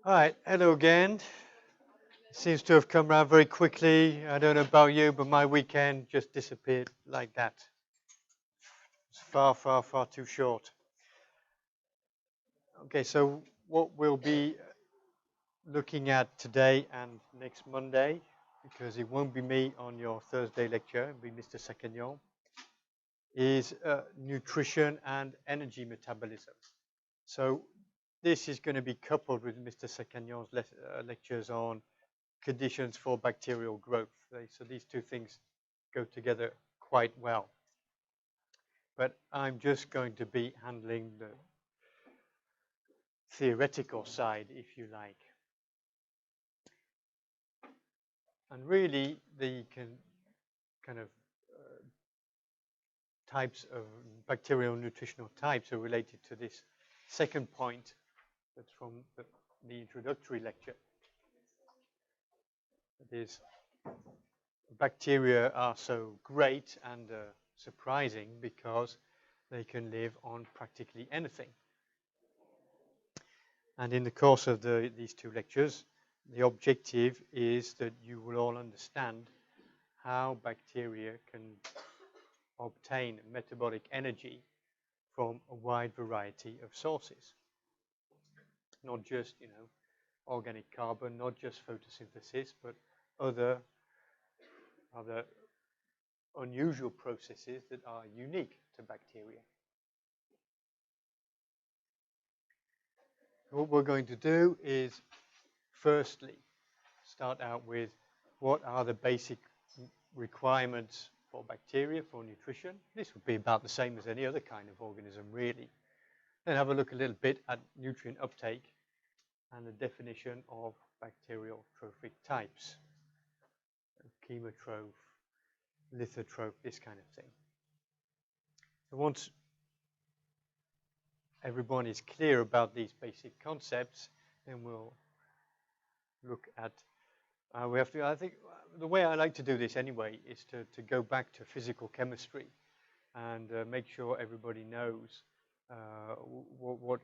All right, hello again. Seems to have come round very quickly. I don't know about you, but my weekend just disappeared like that. It's far, far, far too short. Okay, so what we'll be looking at today and next Monday, because it won't be me on your Thursday lecture, it'll be Mr. Secagnon, is nutrition and energy metabolism. So this is going to be coupled with Mr. Secagnon's lectures on conditions for bacterial growth. So these two things go together quite well. But I'm just going to be handling the theoretical side, if you like. And really, the kind of types of bacterial nutritional types are related to this second point that's from the introductory lecture. That is, bacteria are so great and surprising because they can live on practically anything. And in the course of these two lectures, the objective is that you will all understand how bacteria can obtain metabolic energy from a wide variety of sources. Not just, organic carbon, not just photosynthesis, but other unusual processes that are unique to bacteria. What we're going to do is, firstly, start out with what are the basic requirements for bacteria for nutrition. This would be about the same as any other kind of organism, really. Then have a look a little bit at nutrient uptake and the definition of bacterial trophic types. Chemotroph, lithotroph, this kind of thing. So once everyone is clear about these basic concepts, then we'll look at, I think the way I like to do this anyway is to go back to physical chemistry and make sure everybody knows what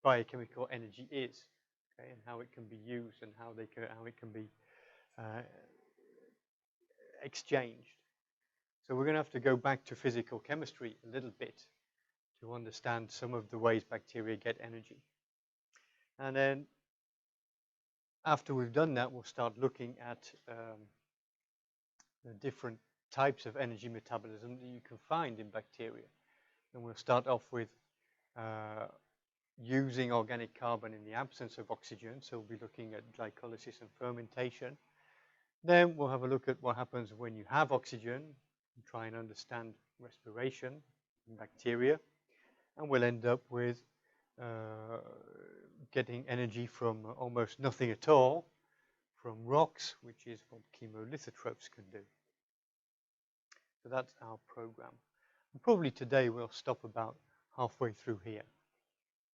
biochemical energy is, okay, and how it can be used and how it can be exchanged. So we're going to have to go back to physical chemistry a little bit to understand some of the ways bacteria get energy. And then after we've done that, we'll start looking at the different types of energy metabolism that you can find in bacteria. And we'll start off with using organic carbon in the absence of oxygen. So we'll be looking at glycolysis and fermentation. Then we'll have a look at what happens when you have oxygen and try and understand respiration in bacteria. And we'll end up with getting energy from almost nothing at all, from rocks, which is what chemolithotrophs can do. So that's our program. And probably today we'll stop about halfway through here,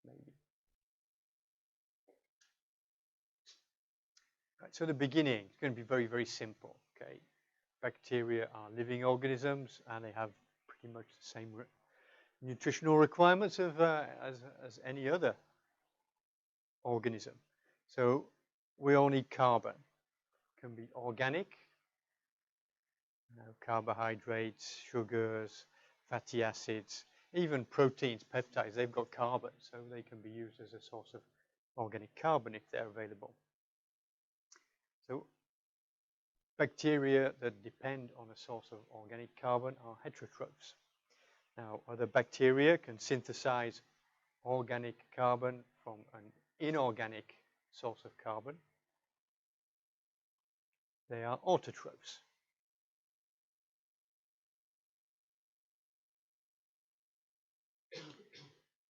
maybe. Right, so the beginning is going to be very, very simple. Okay, bacteria are living organisms, and they have pretty much the same nutritional requirements as any other organism. So we all need carbon. It can be organic, carbohydrates, sugars, fatty acids, even proteins, peptides. They've got carbon, so they can be used as a source of organic carbon if they're available. So bacteria that depend on a source of organic carbon are heterotrophs. Now, other bacteria can synthesize organic carbon from an inorganic source of carbon. They are autotrophs.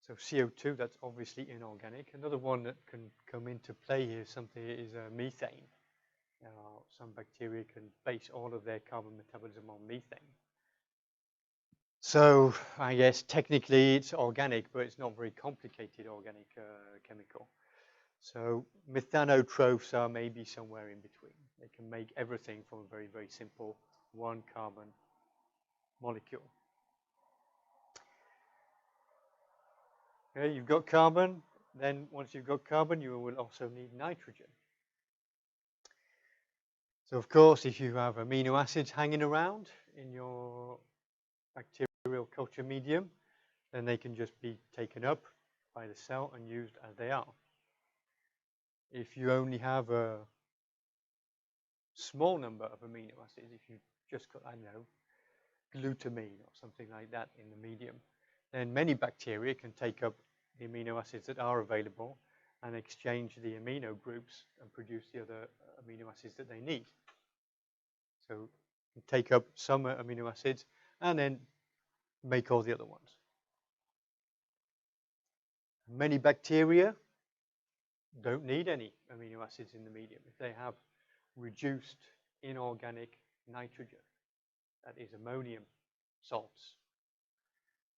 So CO2, that's obviously inorganic. Another one that can come into play here is methane. Some bacteria can base all of their carbon metabolism on methane. So I guess technically it's organic, but it's not very complicated organic chemical. So methanotrophs are maybe somewhere in between. They can make everything from a very, very simple one carbon molecule. Okay, you've got carbon. then once you've got carbon, you will also need nitrogen. So of course, if you have amino acids hanging around in your bacterial culture medium, then they can just be taken up by the cell and used as they are. If you only have a small number of amino acids, if you've just got, I don't know, glutamine or something like that in the medium, then many bacteria can take up the amino acids that are available and exchange the amino groups and produce the other amino acids that they need. So you take up some amino acids and then make all the other ones. Many bacteria don't need any amino acids in the medium. If they have reduced inorganic nitrogen, that is ammonium salts,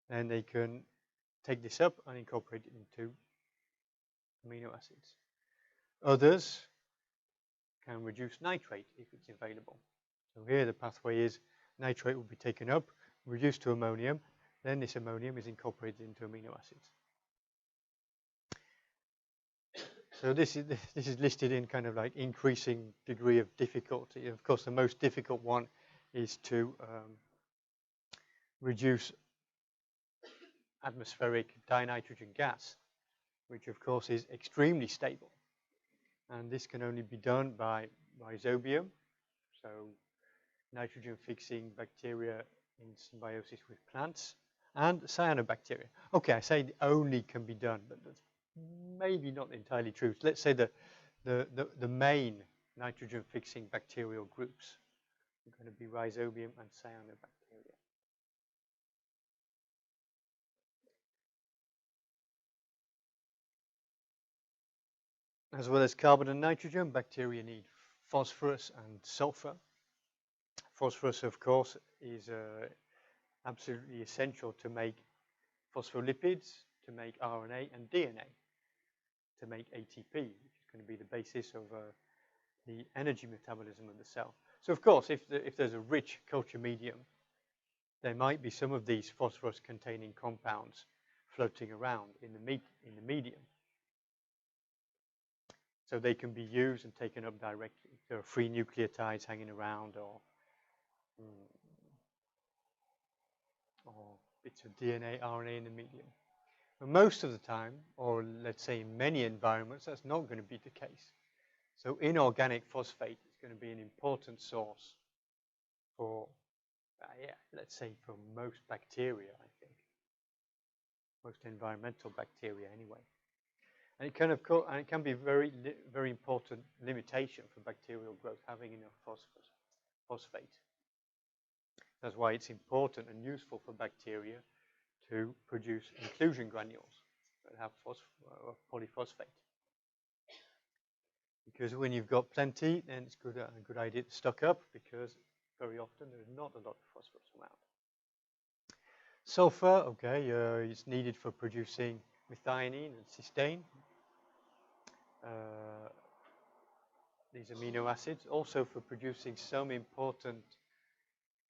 then they can take this up and incorporate it into amino acids. Others can reduce nitrate if it's available. So here the pathway is nitrate will be taken up, reduced to ammonium, then this ammonium is incorporated into amino acids. So this is listed in kind of like increasing degree of difficulty. Of course, the most difficult one is to reduce atmospheric dinitrogen gas, which of course is extremely stable. And this can only be done by rhizobium, so nitrogen-fixing bacteria in symbiosis with plants, and cyanobacteria. Okay, I say only can be done, but that's maybe not entirely true. So let's say the main nitrogen-fixing bacterial groups are going to be rhizobium and cyanobacteria. As well as carbon and nitrogen, bacteria need phosphorus and sulfur. Phosphorus, of course, is absolutely essential to make phospholipids, to make RNA and DNA, to make ATP, which is going to be the basis of the energy metabolism of the cell. So, of course, if there's a rich culture medium, there might be some of these phosphorus-containing compounds floating around in the medium. So they can be used and taken up directly. There are free nucleotides hanging around, or bits of DNA, RNA in the medium. But most of the time, or let's say in many environments, that's not going to be the case. So inorganic phosphate is going to be an important source for, let's say for most bacteria, I think. Most environmental bacteria anyway. And it can be very, very important limitation for bacterial growth, having enough phosphate. That's why it's important and useful for bacteria to produce inclusion granules that have polyphosphate. Because when you've got plenty, then it's a good idea to stock up, because very often there's not a lot of phosphorus around. Sulfur, okay, is needed for producing methionine and cysteine. These amino acids, also for producing some important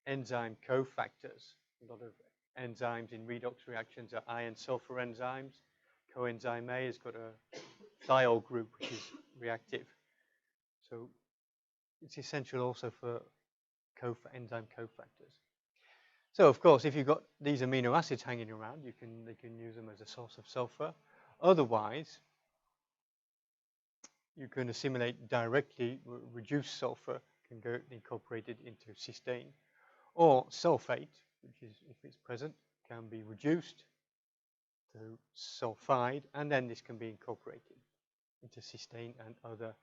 enzyme cofactors. A lot of enzymes in redox reactions are iron-sulfur enzymes. Coenzyme A has got a thiol group, which is reactive. So it's essential also for enzyme cofactors. So of course, if you've got these amino acids hanging around, they can use them as a source of sulfur. Otherwise, you can assimilate directly. Reduced sulfur can go incorporated into cysteine, or sulfate, which is, if it's present, can be reduced to sulfide, and then this can be incorporated into cysteine and other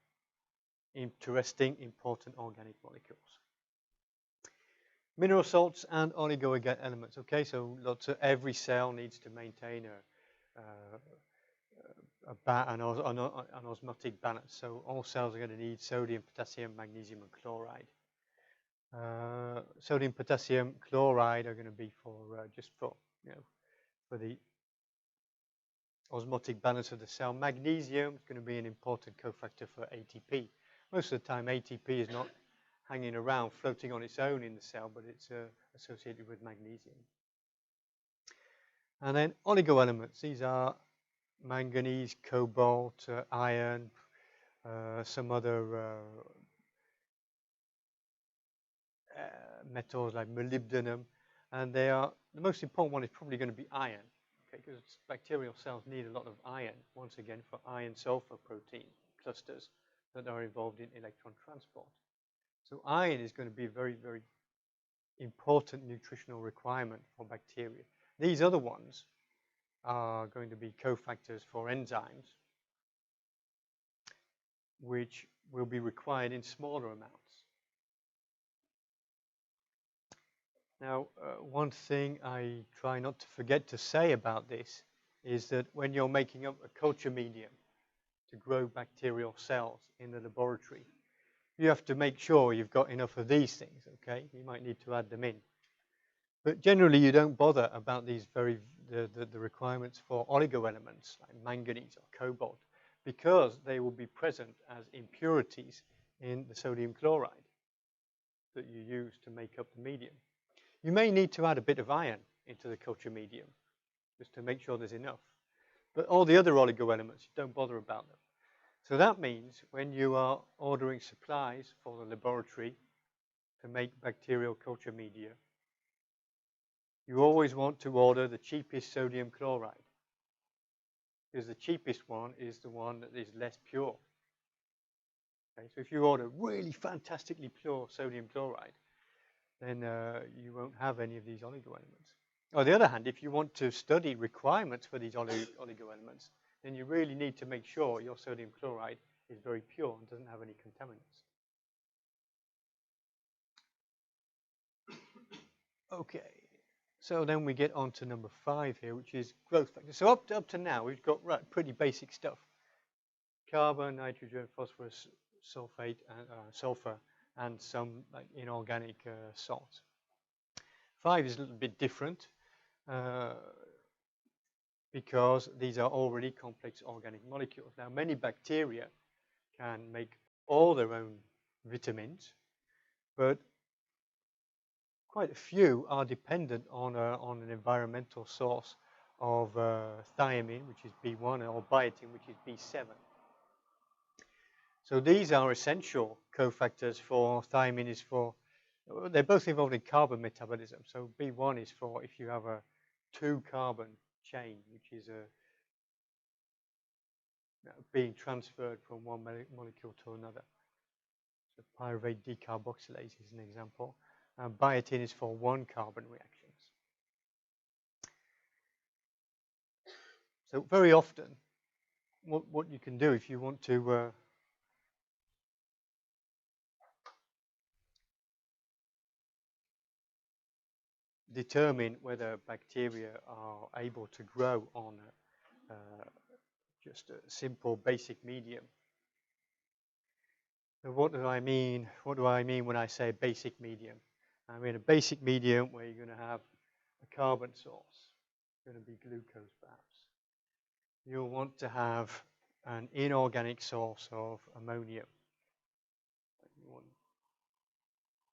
interesting, important organic molecules. Mineral salts and oligo-elements. Okay, so every cell needs to maintain an osmotic balance. So all cells are going to need sodium, potassium, magnesium, and chloride. Sodium, potassium, chloride are going to be for for the osmotic balance of the cell. Magnesium is going to be an important cofactor for ATP. Most of the time, ATP is not hanging around, floating on its own in the cell, but it's associated with magnesium. And then oligoelements. These are manganese, cobalt, iron, some other metals like molybdenum, and they are the most important one is probably going to be iron, okay, because bacterial cells need a lot of iron once again for iron sulfur protein clusters that are involved in electron transport. So iron is going to be a very, very important nutritional requirement for bacteria. These other ones are going to be cofactors for enzymes, which will be required in smaller amounts. Now, one thing I try not to forget to say about this is that when you're making up a culture medium to grow bacterial cells in the laboratory, you have to make sure you've got enough of these things, okay? You might need to add them in. But generally, you don't bother about these the requirements for oligoelements like manganese or cobalt because they will be present as impurities in the sodium chloride that you use to make up the medium. You may need to add a bit of iron into the culture medium just to make sure there's enough. But all the other oligoelements, don't bother about them. So that means when you are ordering supplies for the laboratory to make bacterial culture media, you always want to order the cheapest sodium chloride because the cheapest one is the one that is less pure. Okay, so if you order really fantastically pure sodium chloride, then you won't have any of these oligoelements. On the other hand, if you want to study requirements for these oligoelements, then you really need to make sure your sodium chloride is very pure and doesn't have any contaminants. Okay, so then we get on to number 5 here, which is growth factors. So up to now, we've got pretty basic stuff. Carbon, nitrogen, phosphorus, sulfate, and sulfur, and some like inorganic salts. 5 is a little bit different because these are already complex organic molecules. Now, many bacteria can make all their own vitamins, but quite a few are dependent on an environmental source of thiamine, which is B1, or biotin, which is B7. So these are essential cofactors for thiamine is for, they're both involved in carbon metabolism. So B1 is for if you have a 2-carbon chain, which is being transferred from one molecule to another. So pyruvate decarboxylase is an example. Biotin is for 1-carbon reactions. So very often, what you can do if you want to determine whether bacteria are able to grow on just a simple basic medium. So what do I mean? What do I mean when I say basic medium? I mean a basic medium where you're going to have a carbon source. It's going to be glucose, perhaps. You'll want to have an inorganic source of ammonium.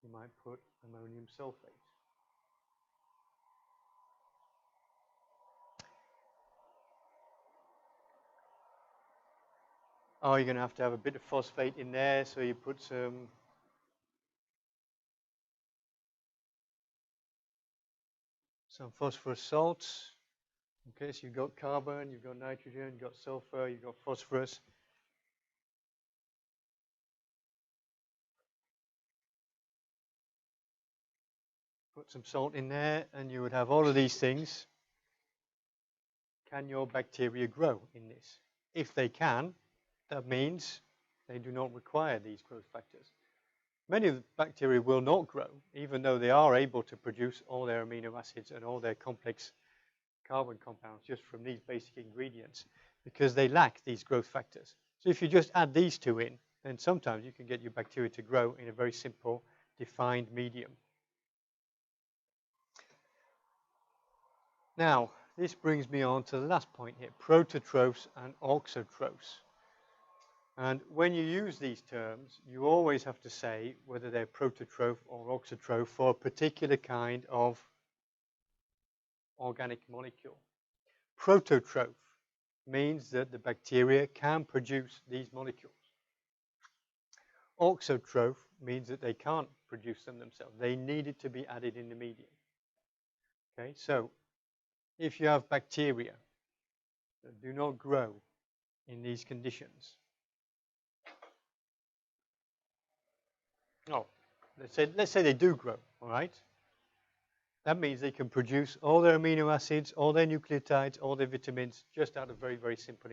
You might put ammonium sulfate. Oh, you're going to have a bit of phosphate in there, so you put some phosphorus salts. Okay, so you've got carbon, you've got nitrogen, you've got sulfur, you've got phosphorus. Put some salt in there, and you would have all of these things. Can your bacteria grow in this? If they can, that means they do not require these growth factors. Many of the bacteria will not grow, even though they are able to produce all their amino acids and all their complex carbon compounds just from these basic ingredients, because they lack these growth factors. So if you just add these two in, then sometimes you can get your bacteria to grow in a very simple, defined medium. Now, this brings me on to the last point here, prototrophs and auxotrophs. And when you use these terms, you always have to say whether they're prototroph or auxotroph for a particular kind of organic molecule. Prototroph means that the bacteria can produce these molecules. Auxotroph means that they can't produce them themselves. They need it to be added in the medium. Okay, so if you have bacteria that do not grow in these conditions, let's say they do grow, all right? That means they can produce all their amino acids, all their nucleotides, all their vitamins just out of very, very simple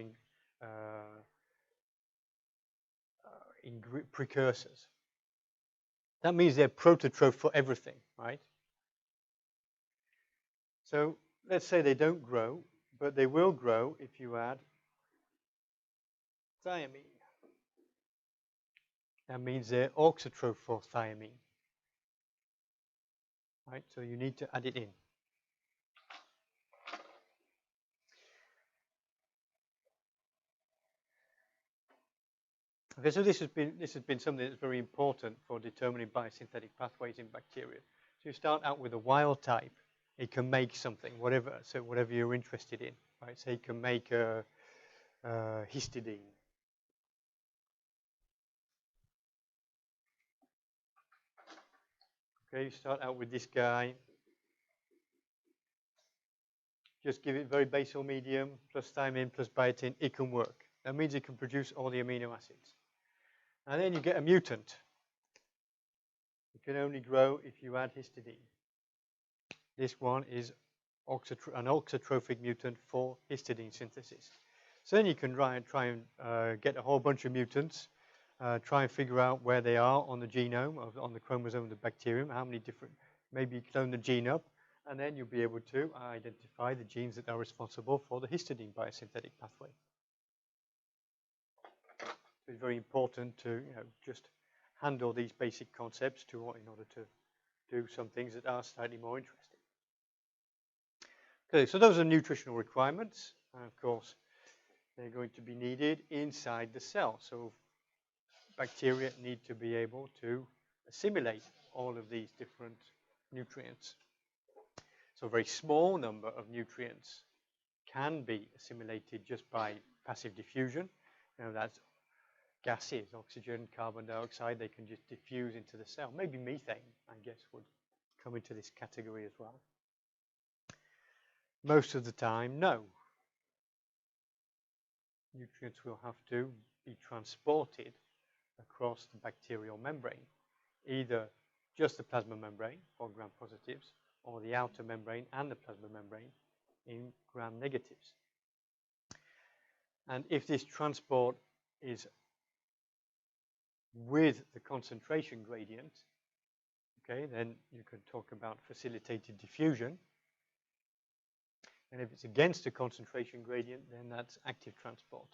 precursors. That means they're prototroph for everything, right? So let's say they don't grow, but they will grow if you add thiamine. That means they're auxotroph for thiamine. Right, so you need to add it in. Okay, so this has been something that's very important for determining biosynthetic pathways in bacteria. So you start out with a wild type. It can make something, whatever you're interested in, right? So it can make histidine. Okay, you start out with this guy. Just give it very basal medium, plus thiamine, plus biotin, it can work. That means it can produce all the amino acids. And then you get a mutant. It can only grow if you add histidine. This one is an auxotrophic mutant for histidine synthesis. So then you can try and get a whole bunch of mutants, try and figure out where they are on the genome, on the chromosome of the bacterium, how many different, maybe clone the gene up, and then you'll be able to identify the genes that are responsible for the histidine biosynthetic pathway. It's very important to just handle these basic concepts in order to do some things that are slightly more interesting. Okay, so those are nutritional requirements. And of course, they're going to be needed inside the cell. So bacteria need to be able to assimilate all of these different nutrients. So a very small number of nutrients can be assimilated just by passive diffusion. That's gases, oxygen, carbon dioxide, they can just diffuse into the cell. Maybe methane, I guess, would come into this category as well. Most of the time, no. Nutrients will have to be transported across the bacterial membrane, either just the plasma membrane for gram-positives, or the outer membrane and the plasma membrane in gram-negatives. And if this transport is with the concentration gradient, okay, then you can talk about facilitated diffusion. And if it's against the concentration gradient, then that's active transport.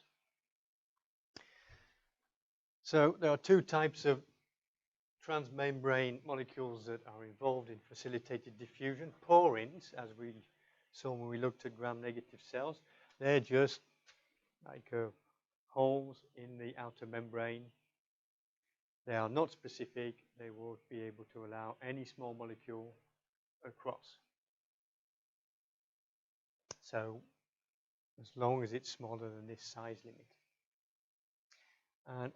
So there are two types of transmembrane molecules that are involved in facilitated diffusion. Porins, as we saw when we looked at gram-negative cells, they're just like holes in the outer membrane. They are not specific. They will be able to allow any small molecule across. So as long as it's smaller than this size limit. And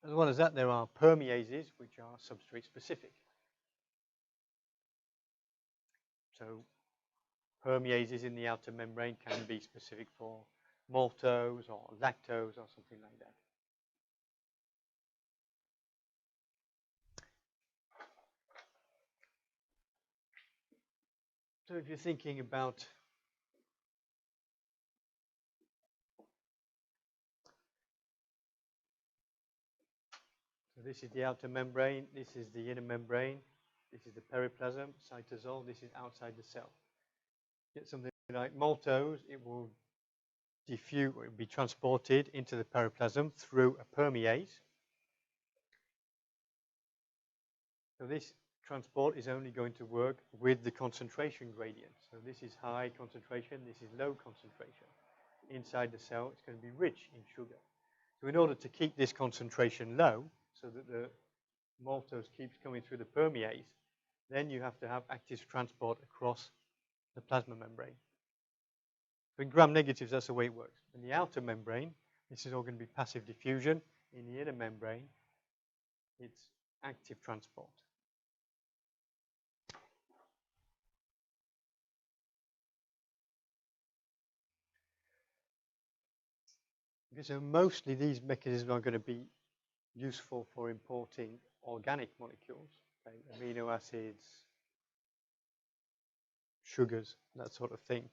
as well as that, there are permeases, which are substrate specific. So permeases in the outer membrane can be specific for maltose or lactose or something like that. So if you're thinking about this is the outer membrane, this is the inner membrane, this is the periplasm, cytosol, this is outside the cell. Get something like maltose, it will diffuse, it will be transported into the periplasm through a permease. So this transport is only going to work with the concentration gradient. So this is high concentration, this is low concentration. Inside the cell, it's going to be rich in sugar. So in order to keep this concentration low, so that the maltose keeps coming through the permease, then you have to have active transport across the plasma membrane. So in gram negatives, that's the way it works. In the outer membrane, this is all going to be passive diffusion. In the inner membrane, it's active transport. Okay, so mostly these mechanisms are going to be useful for importing organic molecules, okay, amino acids, sugars, that sort of thing.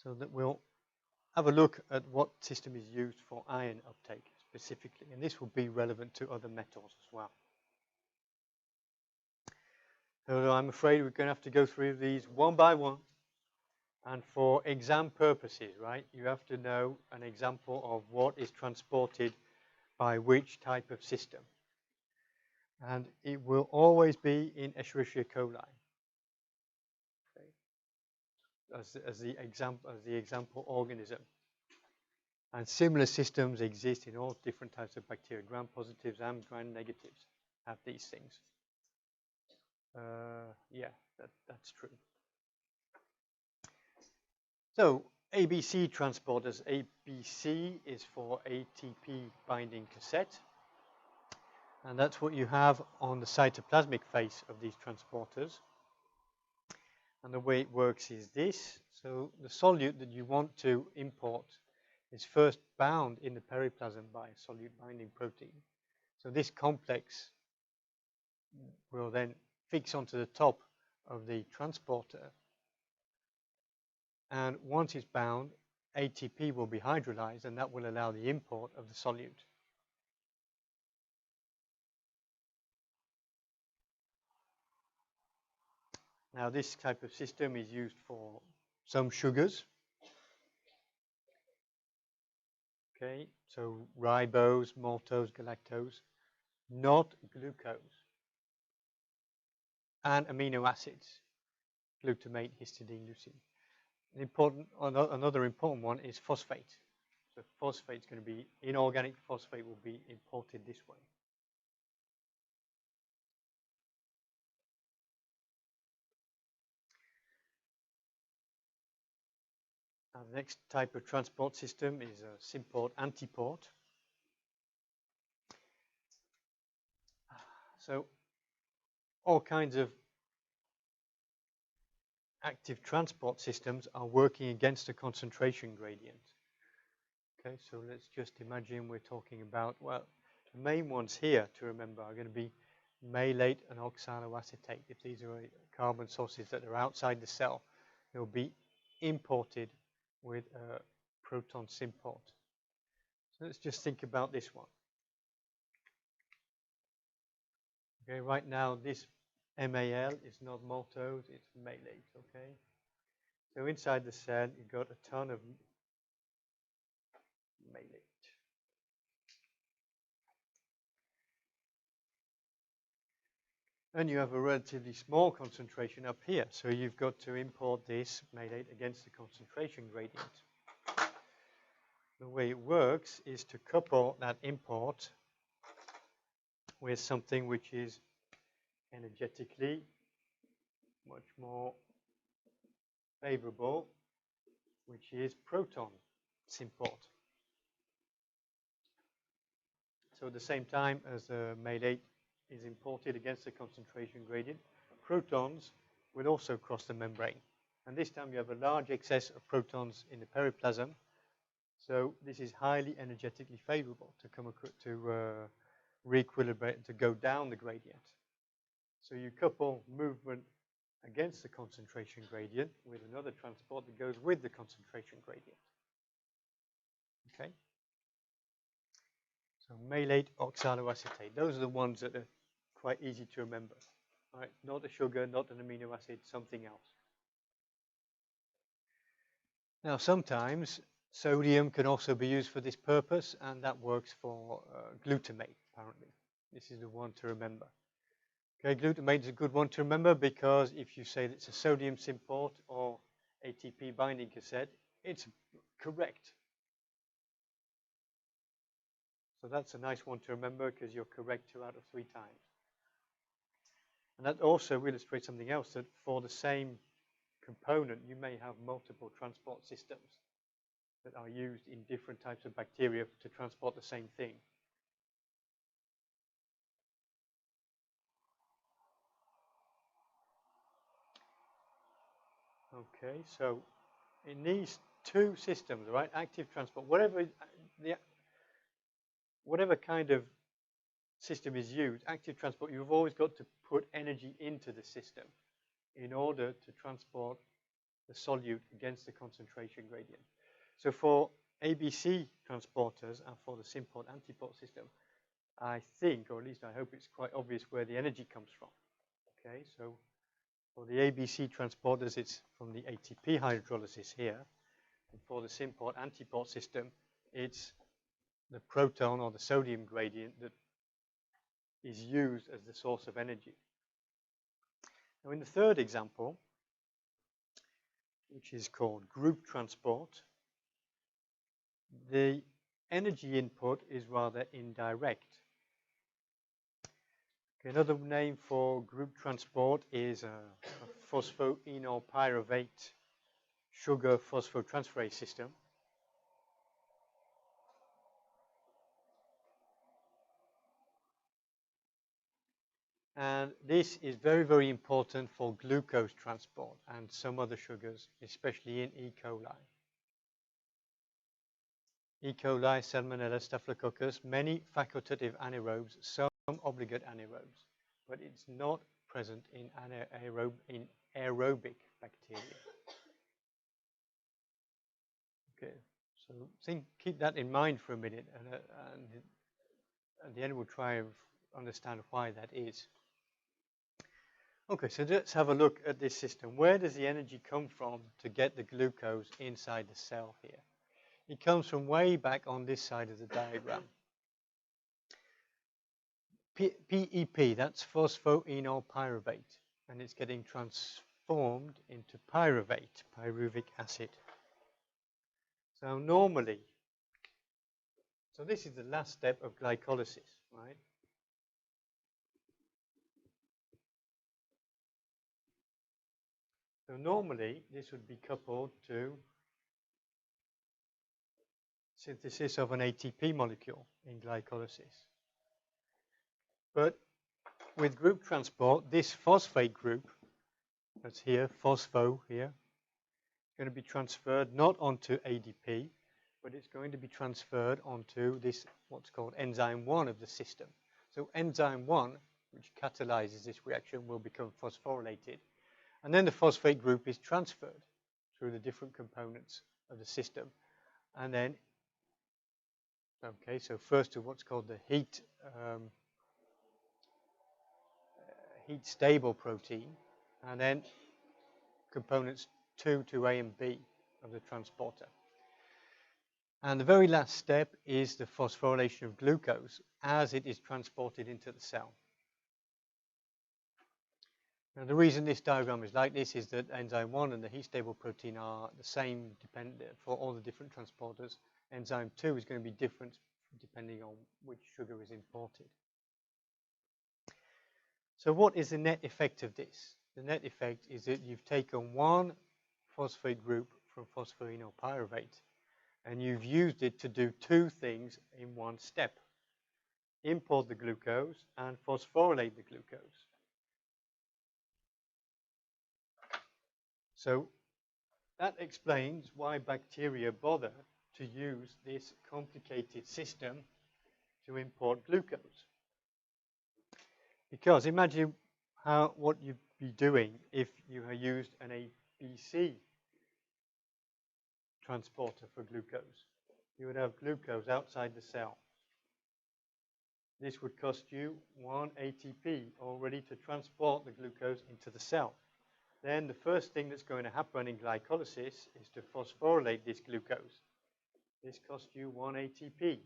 So that we'll have a look at what system is used for ion uptake specifically, and this will be relevant to other metals as well. So I'm afraid we're going to have to go through these one by one, and for exam purposes, right, you have to know an example of what is transported by which type of system. And it will always be in Escherichia coli, okay, as the example organism. And similar systems exist in all different types of bacteria. Gram-positives and gram-negatives have these things. Yeah, that's true. So ABC transporters. ABC is for ATP binding cassette. And that's what you have on the cytoplasmic face of these transporters. And the way it works is this. So the solute that you want to import is first bound in the periplasm by a solute binding protein. So this complex will then fix onto the top of the transporter. And once it's bound, ATP will be hydrolyzed, and that will allow the import of the solute. Now, this type of system is used for some sugars. Okay, so ribose, maltose, galactose, not glucose, and amino acids, glutamate, histidine, leucine. Another important one is phosphate. So phosphate is going to be, inorganic phosphate will be imported this way. Now the next type of transport system is a Symport Antiport. So all kinds of active transport systems are working against a concentration gradient. Okay, so let's just imagine we're talking about, well, the main ones here to remember are going to be malate and oxaloacetate. If these are carbon sources that are outside the cell, they'll be imported with a proton Symport. So let's just think about this one. Okay, right now this MAL is not maltose, it's malate, okay? So inside the cell, you've got a ton of malate. And you have a relatively small concentration up here, so you've got to import this malate against the concentration gradient. The way it works is to couple that import with something which is energetically much more favorable, which is proton Symport. So at the same time as the malate is imported against the concentration gradient, protons will also cross the membrane. And this time you have a large excess of protons in the periplasm. So this is highly energetically favorable to come to re-equilibrate, to go down the gradient. So you couple movement against the concentration gradient with another transport that goes with the concentration gradient. Okay? So malate, oxaloacetate, those are the ones that are quite easy to remember. All right, not a sugar, not an amino acid, something else. Now sometimes sodium can also be used for this purpose, and that works for glutamate, apparently. This is the one to remember. Okay, glutamate is a good one to remember because if you say it's a sodium Symport or ATP binding cassette, it's correct. So that's a nice one to remember because you're correct 2 out of 3 times. And that also illustrates something else, that for the same component, you may have multiple transport systems that are used in different types of bacteria to transport the same thing. Okay, so in these two systems, right, active transport, whatever kind of system is used, active transport, you've always got to put energy into the system in order to transport the solute against the concentration gradient. So for ABC transporters and for the Symport Antiport system, I think, or at least I hope it's quite obvious where the energy comes from. Okay, so for the ABC transporters, it's from the ATP hydrolysis here. And for the Symport Antiport system, it's the proton or the sodium gradient that is used as the source of energy. Now in the third example, which is called group transport, the energy input is rather indirect. Okay, another name for group transport is a phosphoenolpyruvate sugar PhosphoTransferase system. And this is very, very important for glucose transport and some other sugars, especially in E. coli. E. coli, Salmonella, Staphylococcus, many facultative anaerobes, some obligate anaerobes, but it's not present in aerobic bacteria. Okay, so keep that in mind for a minute, and at the end we'll try and understand why that is. Okay, so let's have a look at this system. Where does the energy come from to get the glucose inside the cell here? It comes from way back on this side of the diagram. PEP, that's phosphoenolpyruvate, and it's getting transformed into pyruvate, pyruvic acid. So normally, so this is the last step of glycolysis, right? So normally, this would be coupled to synthesis of an ATP molecule in glycolysis. But with group transport, this phosphate group, that's here, phospho here, is going to be transferred not onto ADP, but it's going to be transferred onto this, what's called enzyme 1 of the system. So enzyme 1, which catalyzes this reaction, will become phosphorylated. And then the phosphate group is transferred through the different components of the system. And then, okay, so first to what's called the heat stable protein, and then components 2 to A and B of the transporter. And the very last step is the phosphorylation of glucose as it is transported into the cell. Now, the reason this diagram is like this is that enzyme 1 and the heat stable protein are the same for all the different transporters. Enzyme 2 is going to be different depending on which sugar is imported. So what is the net effect of this? The net effect is that you've taken one phosphate group from phosphoenolpyruvate and you've used it to do two things in one step. Import the glucose and phosphorylate the glucose. So that explains why bacteria bother to use this complicated system to import glucose. Because imagine what you'd be doing if you had used an ABC transporter for glucose. You would have glucose outside the cell. This would cost you 1 ATP already to transport the glucose into the cell. Then the first thing that's going to happen in glycolysis is to phosphorylate this glucose. This costs you 1 ATP.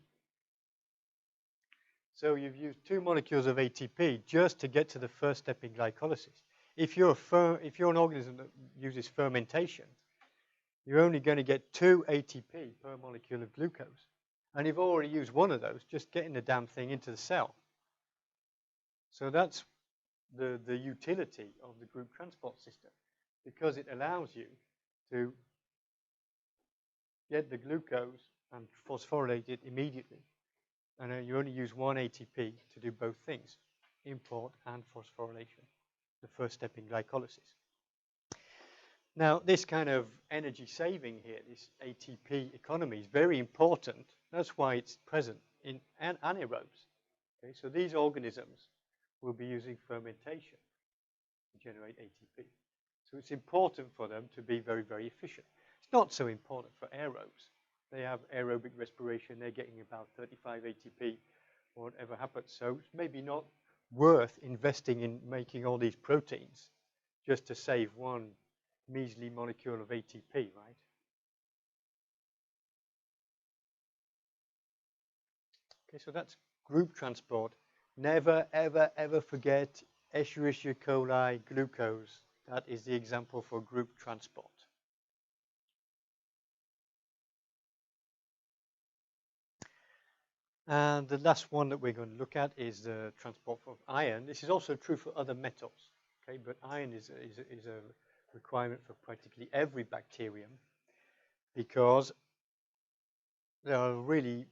So you've used 2 molecules of ATP just to get to the first step in glycolysis. If you're an organism that uses fermentation, you're only going to get 2 ATP per molecule of glucose. And you've already used one of those, just getting the damn thing into the cell. So that's the utility of the group transport system. because it allows you to get the glucose and phosphorylate it immediately. And you only use one ATP to do both things, import and phosphorylation, the first step in glycolysis. Now, this kind of energy saving here, this ATP economy, is very important. That's why it's present in anaerobes. Okay, so these organisms will be using fermentation to generate ATP. So it's important for them to be very, very efficient. It's not so important for aerobes. They have aerobic respiration. They're getting about 35 ATP or whatever happens. So it's maybe not worth investing in making all these proteins just to save one measly molecule of ATP, right? Okay, so that's group transport. Never, ever, ever forget Escherichia coli glucose. That is the example for group transport. And the last one that we're going to look at is the transport of iron. This is also true for other metals, okay? But iron is a requirement for practically every bacterium because there are really,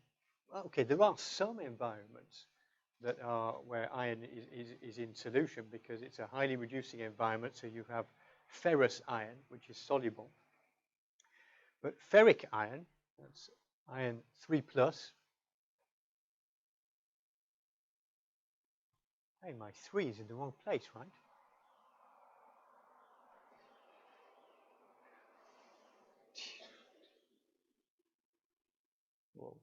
okay, there are some environments that are where iron is in solution because it's a highly reducing environment. So you have ferrous iron, which is soluble. But ferric iron, that's iron 3+. Hey, my 3 is in the wrong place, right? Whoa.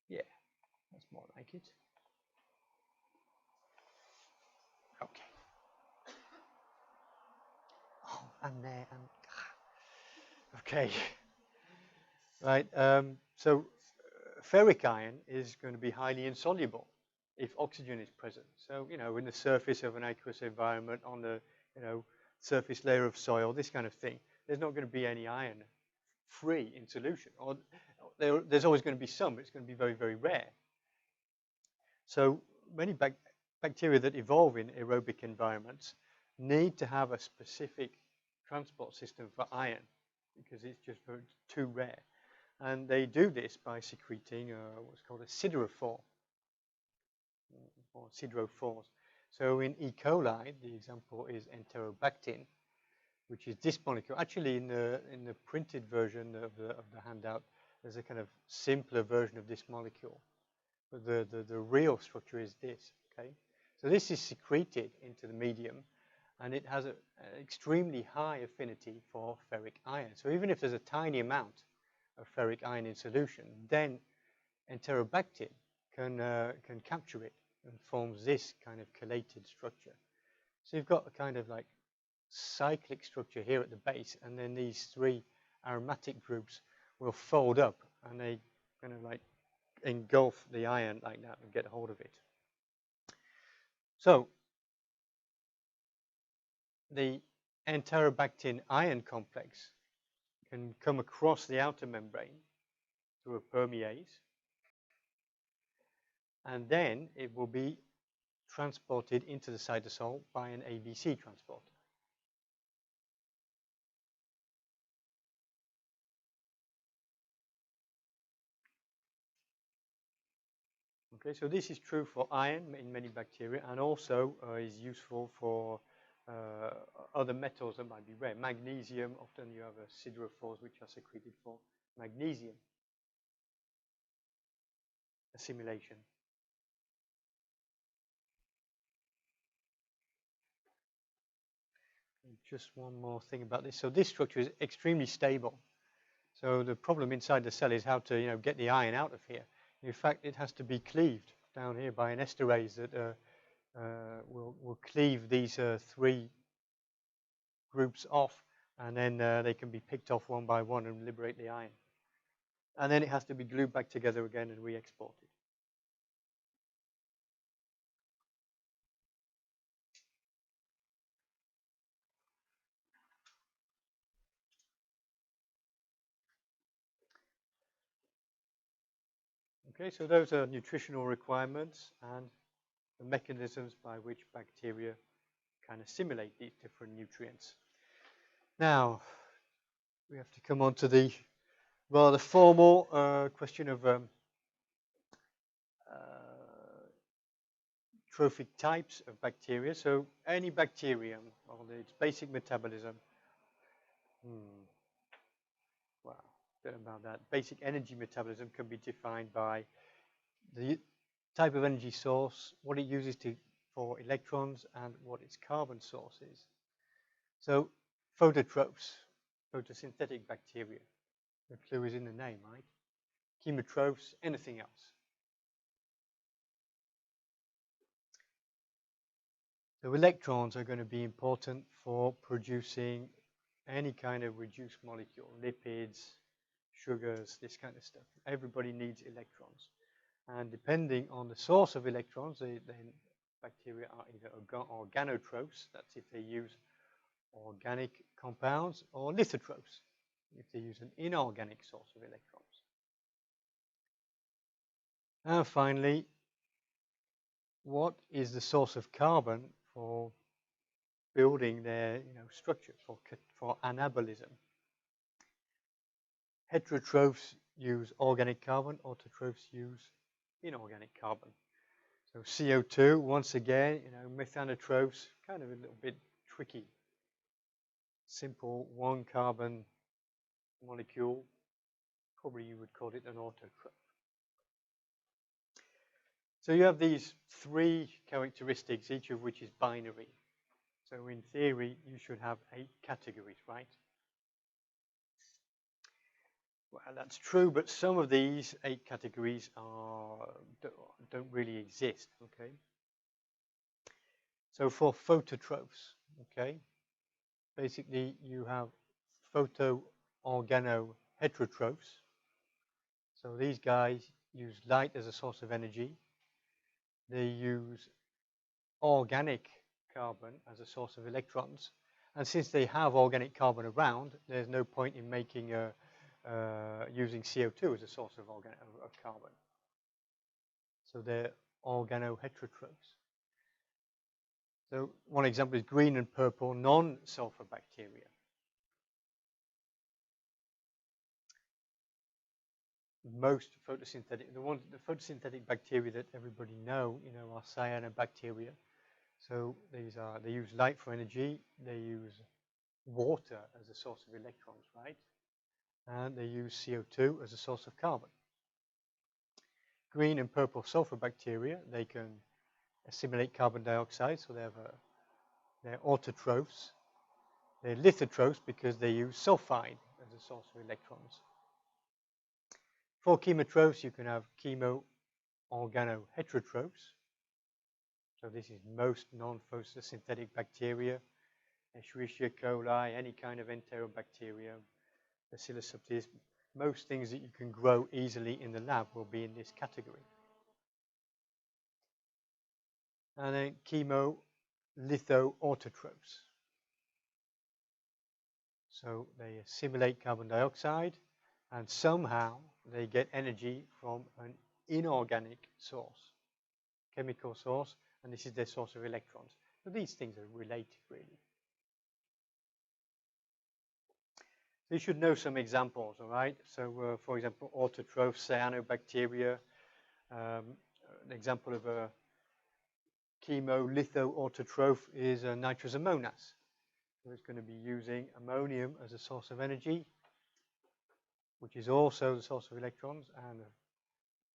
Yeah, that's more like it. Okay. Oh, and there, and okay. Right. So ferric iron is going to be highly insoluble if oxygen is present. So, in the surface of an aqueous environment, on the, surface layer of soil, this kind of thing, there's not going to be any iron free in solution. Or there's always going to be some, but it's going to be very, very rare. So many bacteria that evolve in aerobic environments need to have a specific transport system for iron because it's just too rare. And they do this by secreting what's called a siderophore, or siderophores. So in E. coli, the example is enterobactin, which is this molecule. Actually, in the printed version of the handout, there's a kind of simpler version of this molecule. But the real structure is this, okay? So this is secreted into the medium, and it has an extremely high affinity for ferric iron. So even if there's a tiny amount of ferric iron in solution, then enterobactin can capture it and forms this kind of chelated structure. So you've got a kind of like cyclic structure here at the base, and then these 3 aromatic groups will fold up, and they kind of like engulf the iron like that and get a hold of it. So the enterobactin iron complex can come across the outer membrane through a permease, and then it will be transported into the cytosol by an ABC transporter. Okay, so this is true for iron in many bacteria, and also is useful for other metals that might be rare. Magnesium, often you have siderophores which are secreted for magnesium assimilation. And just one more thing about this. So this structure is extremely stable. So the problem inside the cell is how to get the iron out of here. In fact, it has to be cleaved down here by an esterase that will cleave these 3 groups off, and then they can be picked off one by one and liberate the iron. And then it has to be glued back together again and re-exported. Okay, so those are nutritional requirements and the mechanisms by which bacteria can assimilate these different nutrients. Now, we have to come on to the rather formal question of trophic types of bacteria. So any bacterium on its basic metabolism, well, don't know about that. Basic energy metabolism can be defined by the type of energy source, what it uses for electrons, and what its carbon source is. So phototrophs, photosynthetic bacteria. The clue is in the name, right? Chemotrophs, anything else. So electrons are going to be important for producing any kind of reduced molecule, lipids, sugars, this kind of stuff. Everybody needs electrons. And depending on the source of electrons, then bacteria are either organotrophs, that's if they use organic compounds, or lithotrophs, if they use an inorganic source of electrons. And finally, what is the source of carbon for building their structure, for anabolism? Heterotrophs use organic carbon, autotrophs use inorganic carbon. So CO2, once again, methanotrophs, kind of a little bit tricky. Simple one carbon molecule, probably you would call it an autotroph. So you have these three characteristics, each of which is binary. So in theory, you should have 8 categories, right? Well, that's true, but some of these 8 categories don't really exist, okay? So for phototrophs, okay, basically you have photoorganoheterotrophs. So these guys use light as a source of energy. They use organic carbon as a source of electrons. And since they have organic carbon around, there's no point in making using CO2 as a source of carbon. So they're organoheterotrophs. So one example is green and purple non-sulfur bacteria. Most photosynthetic, the photosynthetic bacteria that everybody know, are cyanobacteria. So they use light for energy. They use water as a source of electrons, right? And they use CO2 as a source of carbon. Green and purple sulfur bacteria, they can assimilate carbon dioxide, so they're autotrophs. They're lithotrophs because they use sulfide as a source of electrons. For chemotrophs, you can have chemo-organoheterotrophs. So this is most non-photosynthetic bacteria, Escherichia coli, any kind of enterobacterium, Bacillus subtilis. Most things that you can grow easily in the lab will be in this category. And then chemo-lithoautotrophs. So they assimilate carbon dioxide, and somehow they get energy from an inorganic source, chemical source, and this is their source of electrons. So these things are related, really. So you should know some examples, all right? So, for example, autotroph cyanobacteria, an example of a chemo-lithoautotroph is nitrosomonas. So it's going to be using ammonium as a source of energy, which is also the source of electrons, and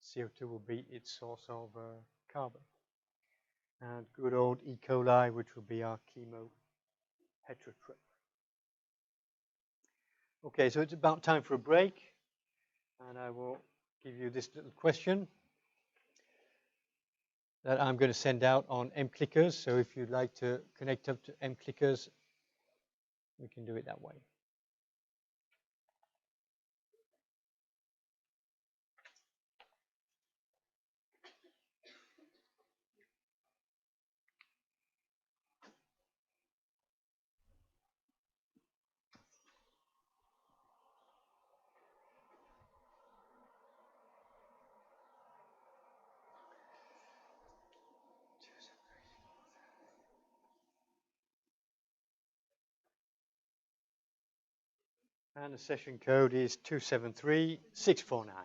CO2 will be its source of carbon. And good old E. coli, which will be our chemoheterotroph. Okay, so it's about time for a break, and I will give you this little question that I'm going to send out on mClickers. So if you'd like to connect up to mClickers, we can do it that way. And the session code is 273649.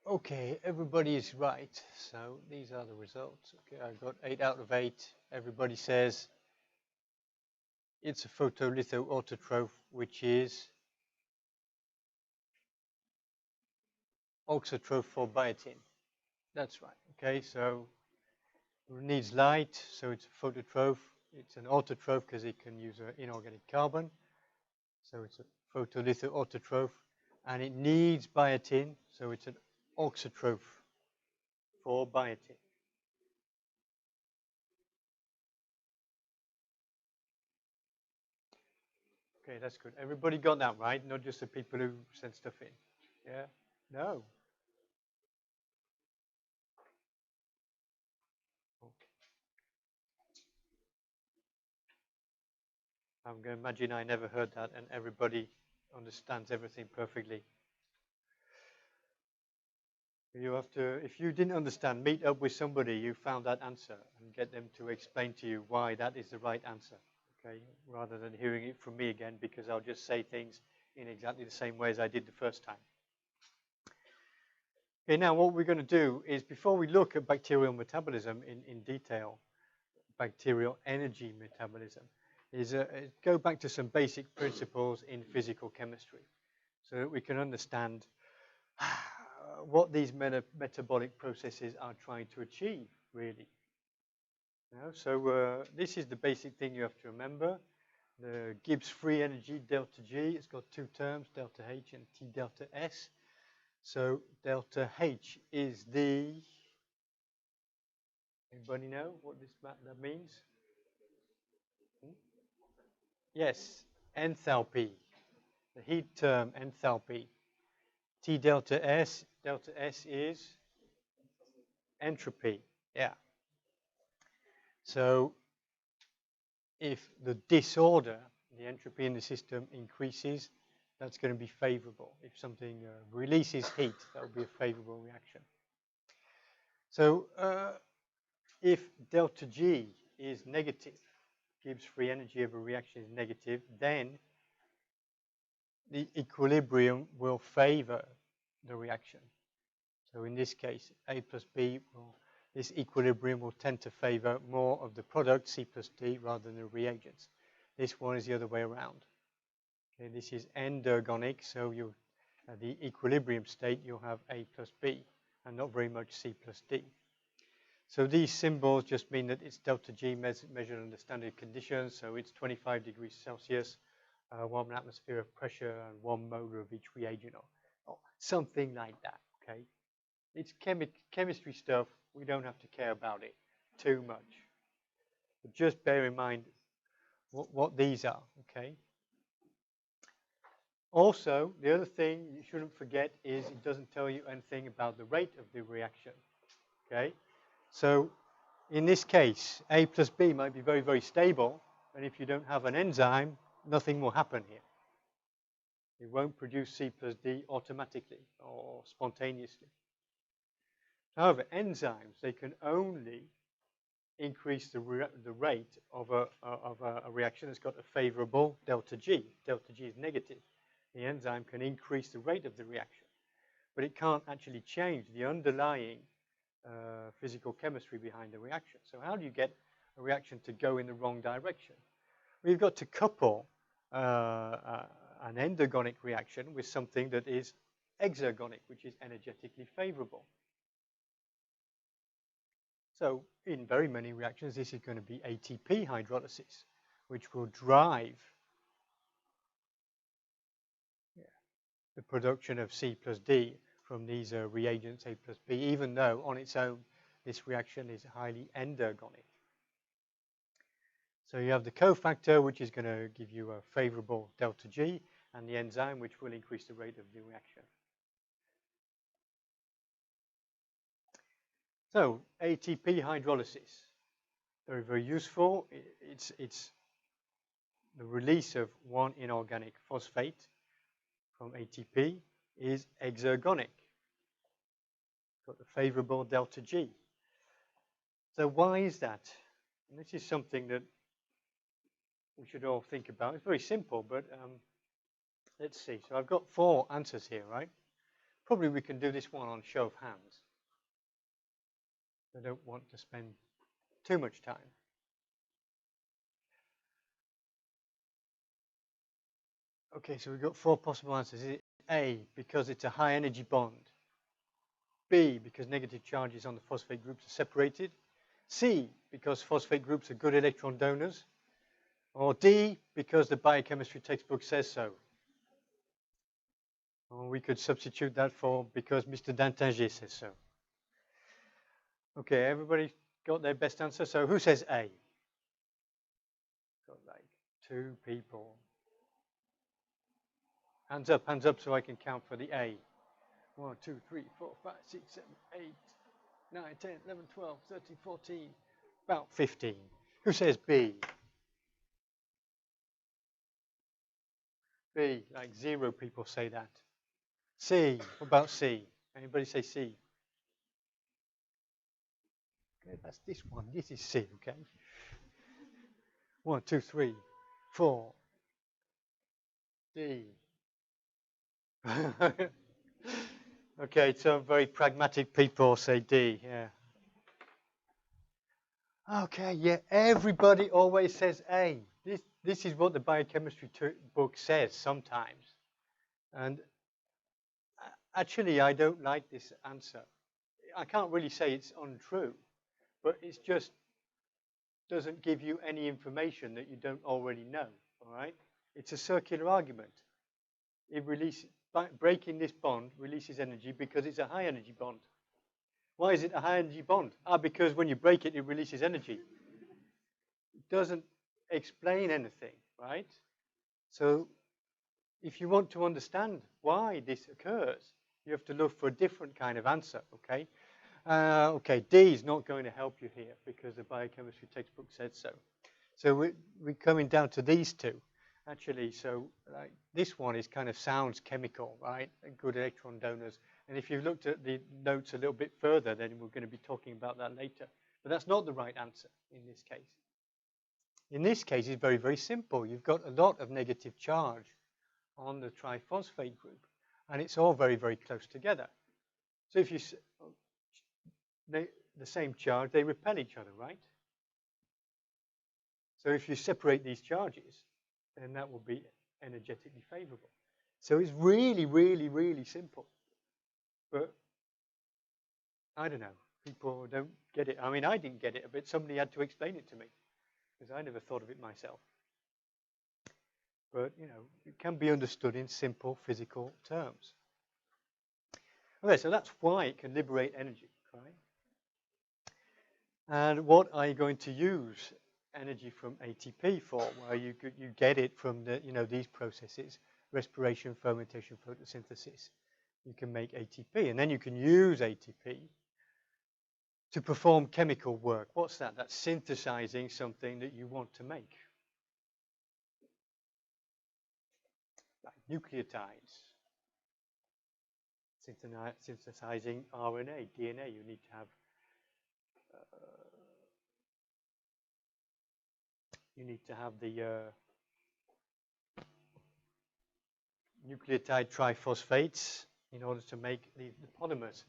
Okay, everybody is right. So these are the results. Okay, I got 8 out of 8. Everybody says it's a photolithoautotroph, which is auxotroph for biotin. That's right. Okay, so it needs light, so it's a phototroph. It's an autotroph because it can use inorganic carbon. So it's a photolithoautotroph. And it needs biotin, so it's an auxotroph for biotin. Okay, that's good. Everybody got that right, not just the people who sent stuff in. Yeah? No. Okay. I'm going to imagine I never heard that and everybody understands everything perfectly. You have to, if you didn't understand, meet up with somebody who found that answer and get them to explain to you why that is the right answer, okay? Rather than hearing it from me again, because I'll just say things in exactly the same way as I did the first time. Okay, now what we're going to do is, before we look at bacterial metabolism in detail, bacterial energy metabolism, is go back to some basic principles in physical chemistry so that we can understand what these metabolic processes are trying to achieve, really. So this is the basic thing you have to remember. The Gibbs Free Energy, delta G, it's got two terms, delta H and T delta S. So delta H is the, anybody know what that means? Yes, enthalpy, the heat term, enthalpy. T delta S is entropy, yeah. So if the disorder, the entropy in the system increases, that's going to be favorable. If something releases heat, that will be a favorable reaction. So if delta G is negative, Gibbs free energy of a reaction is negative, then the equilibrium will favor the reaction. So in this case, A plus B, this equilibrium will tend to favor more of the product, C plus D, rather than the reagents. This one is the other way around. Okay, this is endergonic, so you, at the equilibrium state, you'll have A plus B, and not very much C plus D. So these symbols just mean that it's delta G measured under standard conditions, so it's 25 degrees Celsius, 1 atmosphere of pressure, and 1 molar of each reagent, or something like that, okay? It's chemistry stuff. We don't have to care about it too much. But just bear in mind what these are, okay? Also, the other thing you shouldn't forget is it doesn't tell you anything about the rate of the reaction, okay? So in this case, A plus B might be very, very stable, and if you don't have an enzyme, nothing will happen here. It won't produce C plus D automatically or spontaneously. However, enzymes, they can only increase the rate of a reaction that's got a favorable delta G. Delta G is negative. The enzyme can increase the rate of the reaction, but it can't actually change the underlying physical chemistry behind the reaction. So how do you get a reaction to go in the wrong direction? We've got to couple an endergonic reaction with something that is exergonic, which is energetically favorable. So in very many reactions, this is going to be ATP hydrolysis, which will drive the production of C plus D from these reagents, A plus B, even though on its own, this reaction is highly endergonic. So you have the cofactor, which is going to give you a favorable delta G, and the enzyme, which will increase the rate of the reaction. So ATP hydrolysis, very, very useful. It's the release of one inorganic phosphate from ATP is exergonic. Got the favorable delta G. So why is that? And this is something that we should all think about. It's very simple, but let's see. So I've got 4 answers here, right? Probably we can do this one on show of hands. I don't want to spend too much time. Okay, so we've got 4 possible answers. Is it A, because it's a high energy bond? B, because negative charges on the phosphate groups are separated? C, because phosphate groups are good electron donors? Or D, because the biochemistry textbook says so? Or we could substitute that for because Mr. Dantinger says so. Okay, everybody got their best answer. So who says A? Got like 2 people. Hands up so I can count for the A. 1, 2, 3, 4, 5, 6, 7, 8, 9, 10, 11, 12, 13, 14, about 15. Who says B? B, like 0 people say that. C, what about C? Anybody say C? Okay, that's this one. This is C, okay? 1, 2, 3, 4. D. Okay, so very pragmatic people say D, yeah. Okay, yeah, everybody always says A. This is what the biochemistry book says sometimes. And actually, I don't like this answer. I can't really say it's untrue, but it's just doesn't give you any information that you don't already know, all right? It's a circular argument. It breaking this bond releases energy because it's a high energy bond. Why is it a high energy bond? Because when you break it, it releases energy. It doesn't explain anything, right? So if you want to understand why this occurs, you have to look for a different kind of answer, okay? Okay, D is not going to help you here because the biochemistry textbook said so. So we're coming down to these 2. Actually, so like this one is kind of sounds chemical, right? Good electron donors. And if you've looked at the notes a little bit further, then we're going to be talking about that later. But that's not the right answer in this case. In this case, it's very, very simple. You've got a lot of negative charge on the triphosphate group, and it's all very, very close together. So if you the same charge, they repel each other, right? So if you separate these charges, then that will be energetically favorable. So it's really, really, really simple. But I don't know. People don't get it. I mean, I didn't get it, but somebody had to explain it to me because I never thought of it myself. But, you know, it can be understood in simple physical terms. Okay, so that's why it can liberate energy, right? And what are you going to use energy from ATP for? Well, you get it from the, you know, these processes: respiration, fermentation, photosynthesis. You can make ATP, and then you can use ATP to perform chemical work. What's that? That's synthesizing something that you want to make, like nucleotides. Synthesizing RNA, DNA. You need to have the nucleotide triphosphates in order to make the polymers.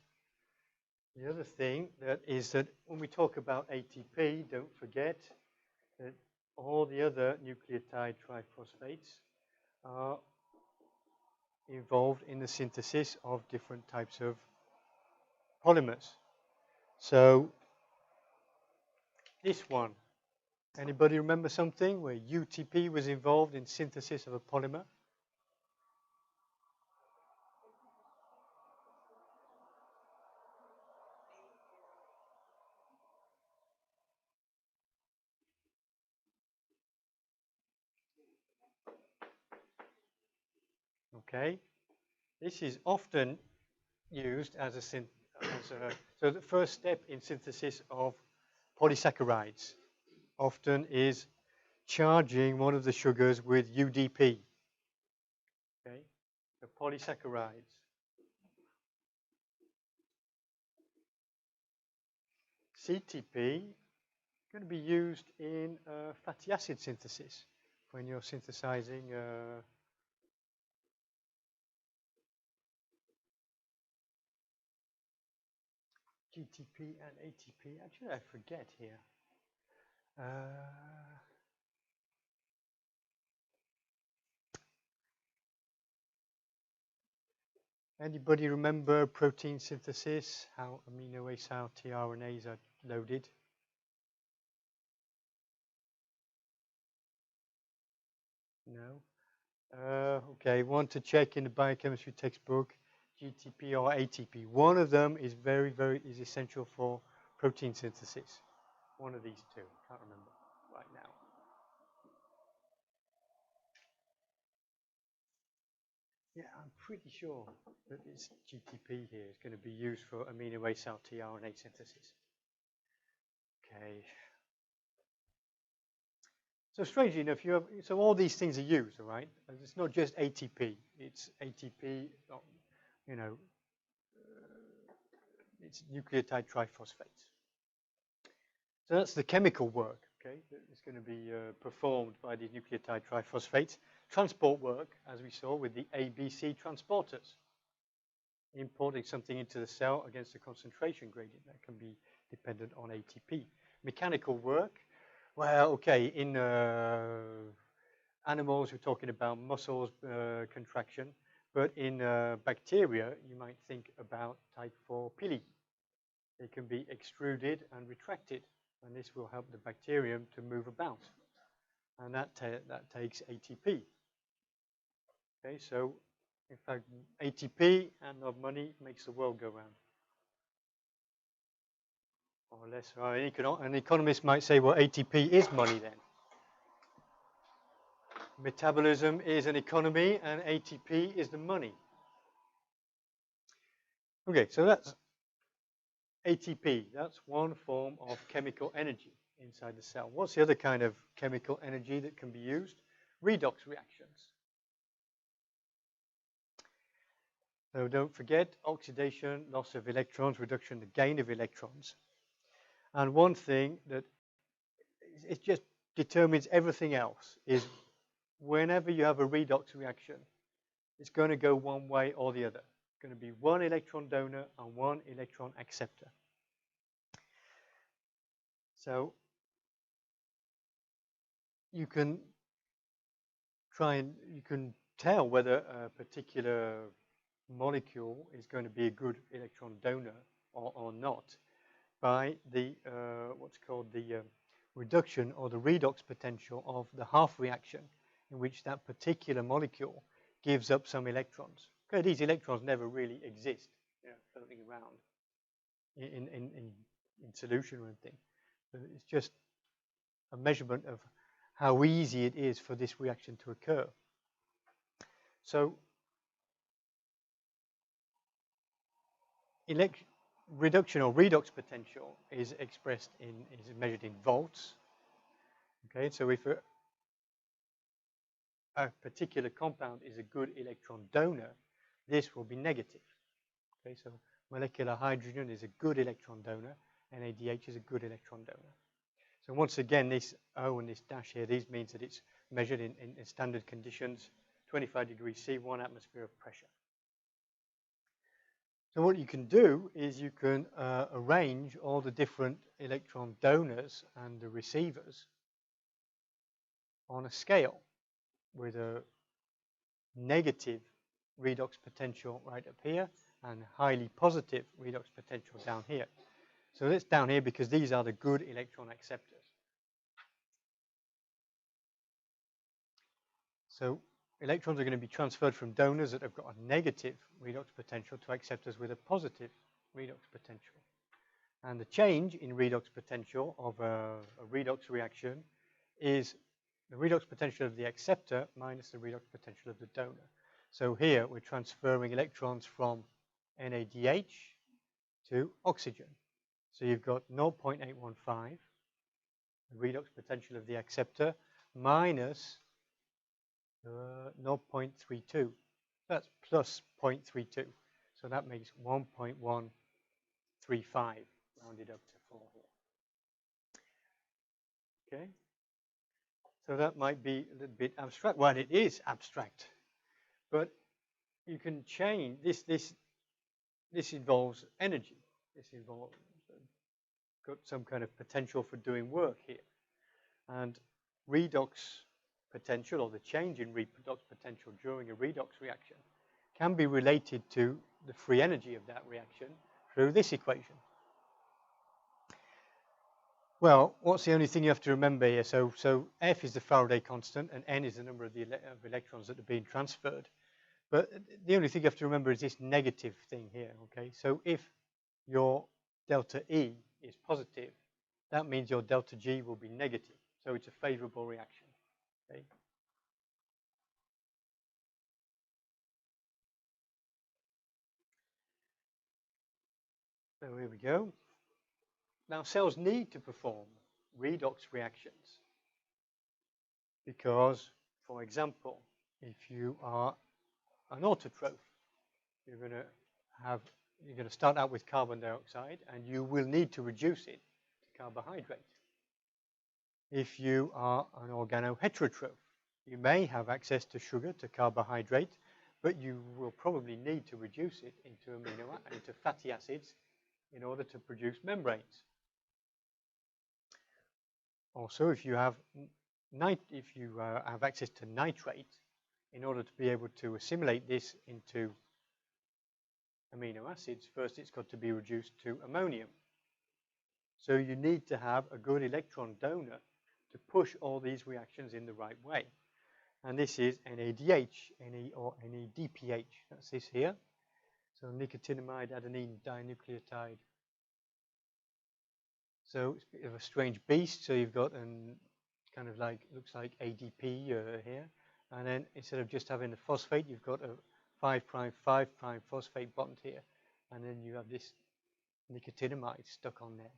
The other thing that is that when we talk about ATP, don't forget that all the other nucleotide triphosphates are involved in the synthesis of different types of polymers. So this one, anybody remember something where UTP was involved in synthesis of a polymer? Okay, this is often used as a so the first step in synthesis of polysaccharides often is charging one of the sugars with UDP. Okay, the polysaccharides. CTP is going to be used in fatty acid synthesis when you're synthesizing GTP and ATP. Actually, I forget here. Anybody remember protein synthesis? How amino acids, how tRNAs are loaded? No? Okay, want to check in the biochemistry textbook, GTP or ATP. One of them is is essential for protein synthesis. One of these two, can't remember right now. Yeah, I'm pretty sure that this GTP here is going to be used for amino acid tRNA synthesis. Okay. So strangely enough, so all these things are used, all right? It's not just ATP. It's ATP, you know, it's nucleotide triphosphates. So that's the chemical work, okay, that is going to be performed by these nucleotide triphosphates. Transport work, as we saw with the ABC transporters, importing something into the cell against a concentration gradient that can be dependent on ATP. Mechanical work, well, okay, in animals, we're talking about muscles contraction, but in bacteria, you might think about type 4 pili. They can be extruded and retracted, and this will help the bacterium to move about, and that takes ATP. Okay, so in fact, ATP and not money makes the world go round. Or less, an economist might say, well, ATP is money then. Metabolism is an economy and ATP is the money. Okay, so that's ATP. That's one form of chemical energy inside the cell. What's the other kind of chemical energy that can be used? Redox reactions. So don't forget oxidation, loss of electrons, reduction, the gain of electrons. And one thing that it's just determines everything else is whenever you have a redox reaction, it's going to go one way or the other. It's going to be one electron donor and one electron acceptor. So you can tell whether a particular molecule is going to be a good electron donor or not by the what's called the reduction or the redox potential of the half reaction in which that particular molecule gives up some electrons. Okay, these electrons never really exist, floating around in solution or anything. But it's just a measurement of how easy it is for this reaction to occur. So reduction or redox potential is measured in volts. Okay, so if a particular compound is a good electron donor, this will be negative. Okay, so molecular hydrogen is a good electron donor, NADH is a good electron donor. So once again, this O and this dash here, these means that it's measured in standard conditions, 25 degrees C, 1 atmosphere of pressure. So what you can do is you can arrange all the different electron donors and the receivers on a scale with a negative redox potential right up here and highly positive redox potential down here. So that's down here because these are the good electron acceptors. So electrons are going to be transferred from donors that have got a negative redox potential to acceptors with a positive redox potential. And the change in redox potential of a redox reaction is the redox potential of the acceptor minus the redox potential of the donor. So here we're transferring electrons from NADH to oxygen. So you've got 0.815, the redox potential of the acceptor, minus 0.32. That's plus 0.32. So that makes 1.135 rounded up to 4 here. Okay. So that might be a little bit abstract. Well, it is abstract, but you can change this. This involves energy. This involves got some kind of potential for doing work here, and redox potential, or the change in redox potential during a redox reaction, can be related to the free energy of that reaction through this equation. Well, what's the only thing you have to remember here? So F is the Faraday constant, and N is the number of the electrons that are being transferred. But the only thing you have to remember is this negative thing here, okay? So if your delta E is positive, that means your delta G will be negative. So it's a favorable reaction, okay? So here we go. Now cells need to perform redox reactions because, for example, if you are an autotroph, you're going to start out with carbon dioxide, and you will need to reduce it to carbohydrate. If you are an organoheterotroph, you may have access to sugar, to carbohydrate, but you will probably need to reduce it into fatty acids in order to produce membranes. Also, if you have access to nitrate, in order to be able to assimilate this into amino acids, first it's got to be reduced to ammonium. So you need to have a good electron donor to push all these reactions in the right way. And this is NADH, or NADPH. That's this here. So nicotinamide adenine dinucleotide. So it's a bit of a strange beast. So you've got kind of like, looks like ADP here. And then instead of just having the phosphate, you've got a 5' phosphate bond here. And then you have this nicotinamide stuck on there.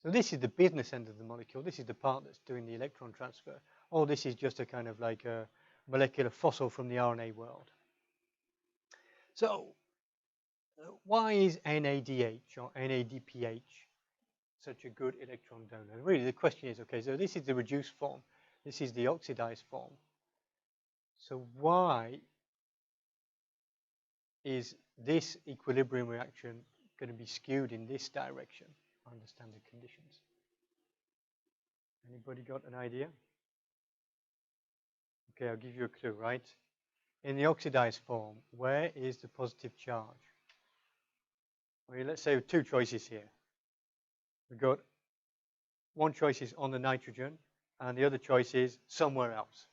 So this is the business end of the molecule. This is the part that's doing the electron transfer. All this is just a kind of like a molecular fossil from the RNA world. So why is NADH or NADPH such a good electron donor? Really, the question is, okay, so this is the reduced form. This is the oxidized form. So why is this equilibrium reaction going to be skewed in this direction under standard conditions? Anybody got an idea? Okay, I'll give you a clue, right? In the oxidized form, where is the positive charge? Well, let's say two choices here. We've got one choice is on the nitrogen, and the other choice is somewhere else.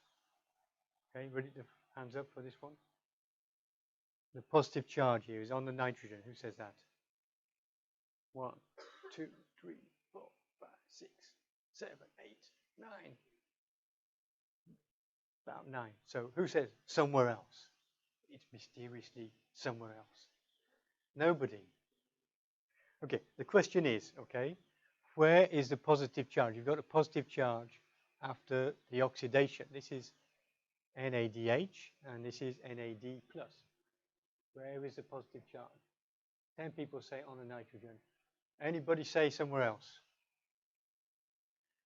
Okay, ready to hands up for this one? The positive charge here is on the nitrogen. Who says that? 1, 2, 3, 4, 5, 6, 7, 8, 9. About 9. So who says somewhere else? It's mysteriously somewhere else. Nobody. Okay, the question is, okay, where is the positive charge? You've got a positive charge after the oxidation. This is NADH, and this is NAD+. Where is the positive charge? 10 people say on the nitrogen. Anybody say somewhere else?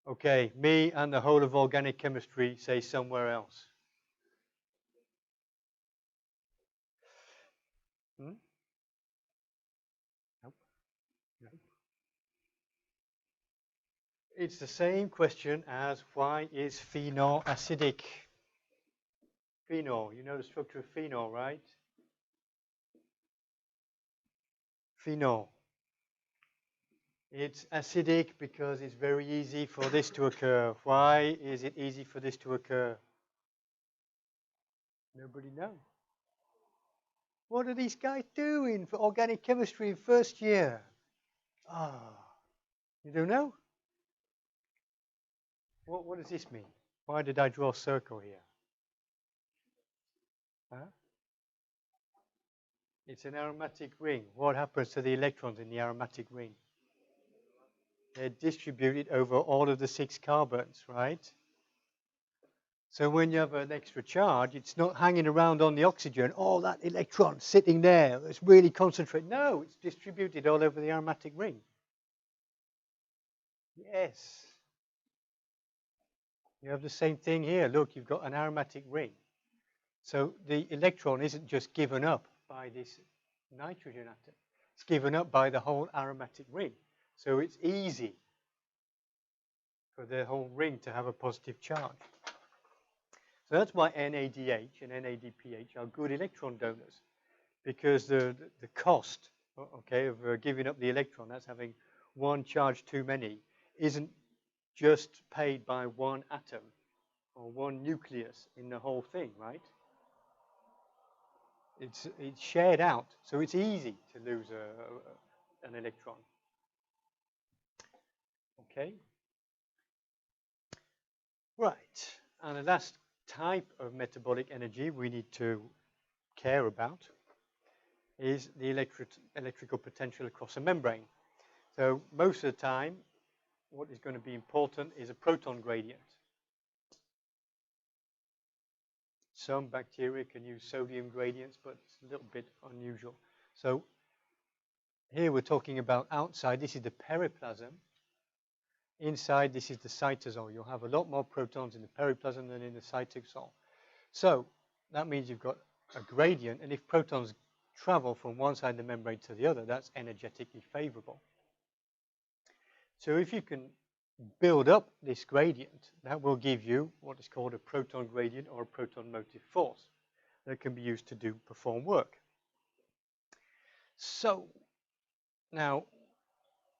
Okay, me and the whole of organic chemistry say somewhere else. Hmm? Nope. Nope. It's the same question as why is phenol acidic? Phenol, you know the structure of phenol, right? Phenol. It's acidic because it's very easy for this to occur. Why is it easy for this to occur? Nobody knows. What are these guys doing for organic chemistry in first year? You don't know? What does this mean? Why did I draw a circle here? Huh? It's an aromatic ring. What happens to the electrons in the aromatic ring? They're distributed over all of the 6 carbons, right? So when you have an extra charge, it's not hanging around on the oxygen. Oh, that electron sitting there, it's really concentrated. No, it's distributed all over the aromatic ring. Yes. You have the same thing here. Look, you've got an aromatic ring. So the electron isn't just given up by this nitrogen atom. It's given up by the whole aromatic ring. So it's easy for the whole ring to have a positive charge. So that's why NADH and NADPH are good electron donors, because the cost, okay, of giving up the electron, that's having one charge too many, isn't just paid by one atom or one nucleus in the whole thing, right? It's shared out, so it's easy to lose an electron. Okay. Right, and the last type of metabolic energy we need to care about is the electrical potential across a membrane. So most of the time, what is going to be important is a proton gradient. Some bacteria can use sodium gradients, but it's a little bit unusual. So here we're talking about outside. This is the periplasm. Inside, this is the cytosol. You'll have a lot more protons in the periplasm than in the cytosol. So that means you've got a gradient, and if protons travel from one side of the membrane to the other, that's energetically favorable. So if you can build up this gradient, that will give you what is called a proton gradient or a proton motive force that can be used to perform work. So now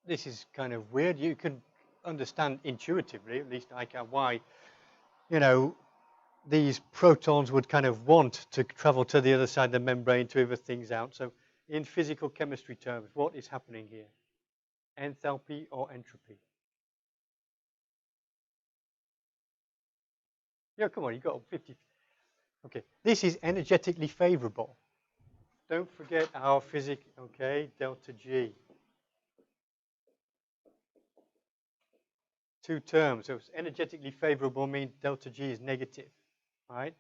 this is kind of weird. You can understand intuitively, at least I can, why, you know, these protons would kind of want to travel to the other side of the membrane to even things out. So in physical chemistry terms, what is happening here? Enthalpy or entropy? Yeah, come on, you got 50. Okay, this is energetically favorable. Don't forget our physics, okay, delta G. 2 terms. So it's energetically favorable means delta G is negative, right?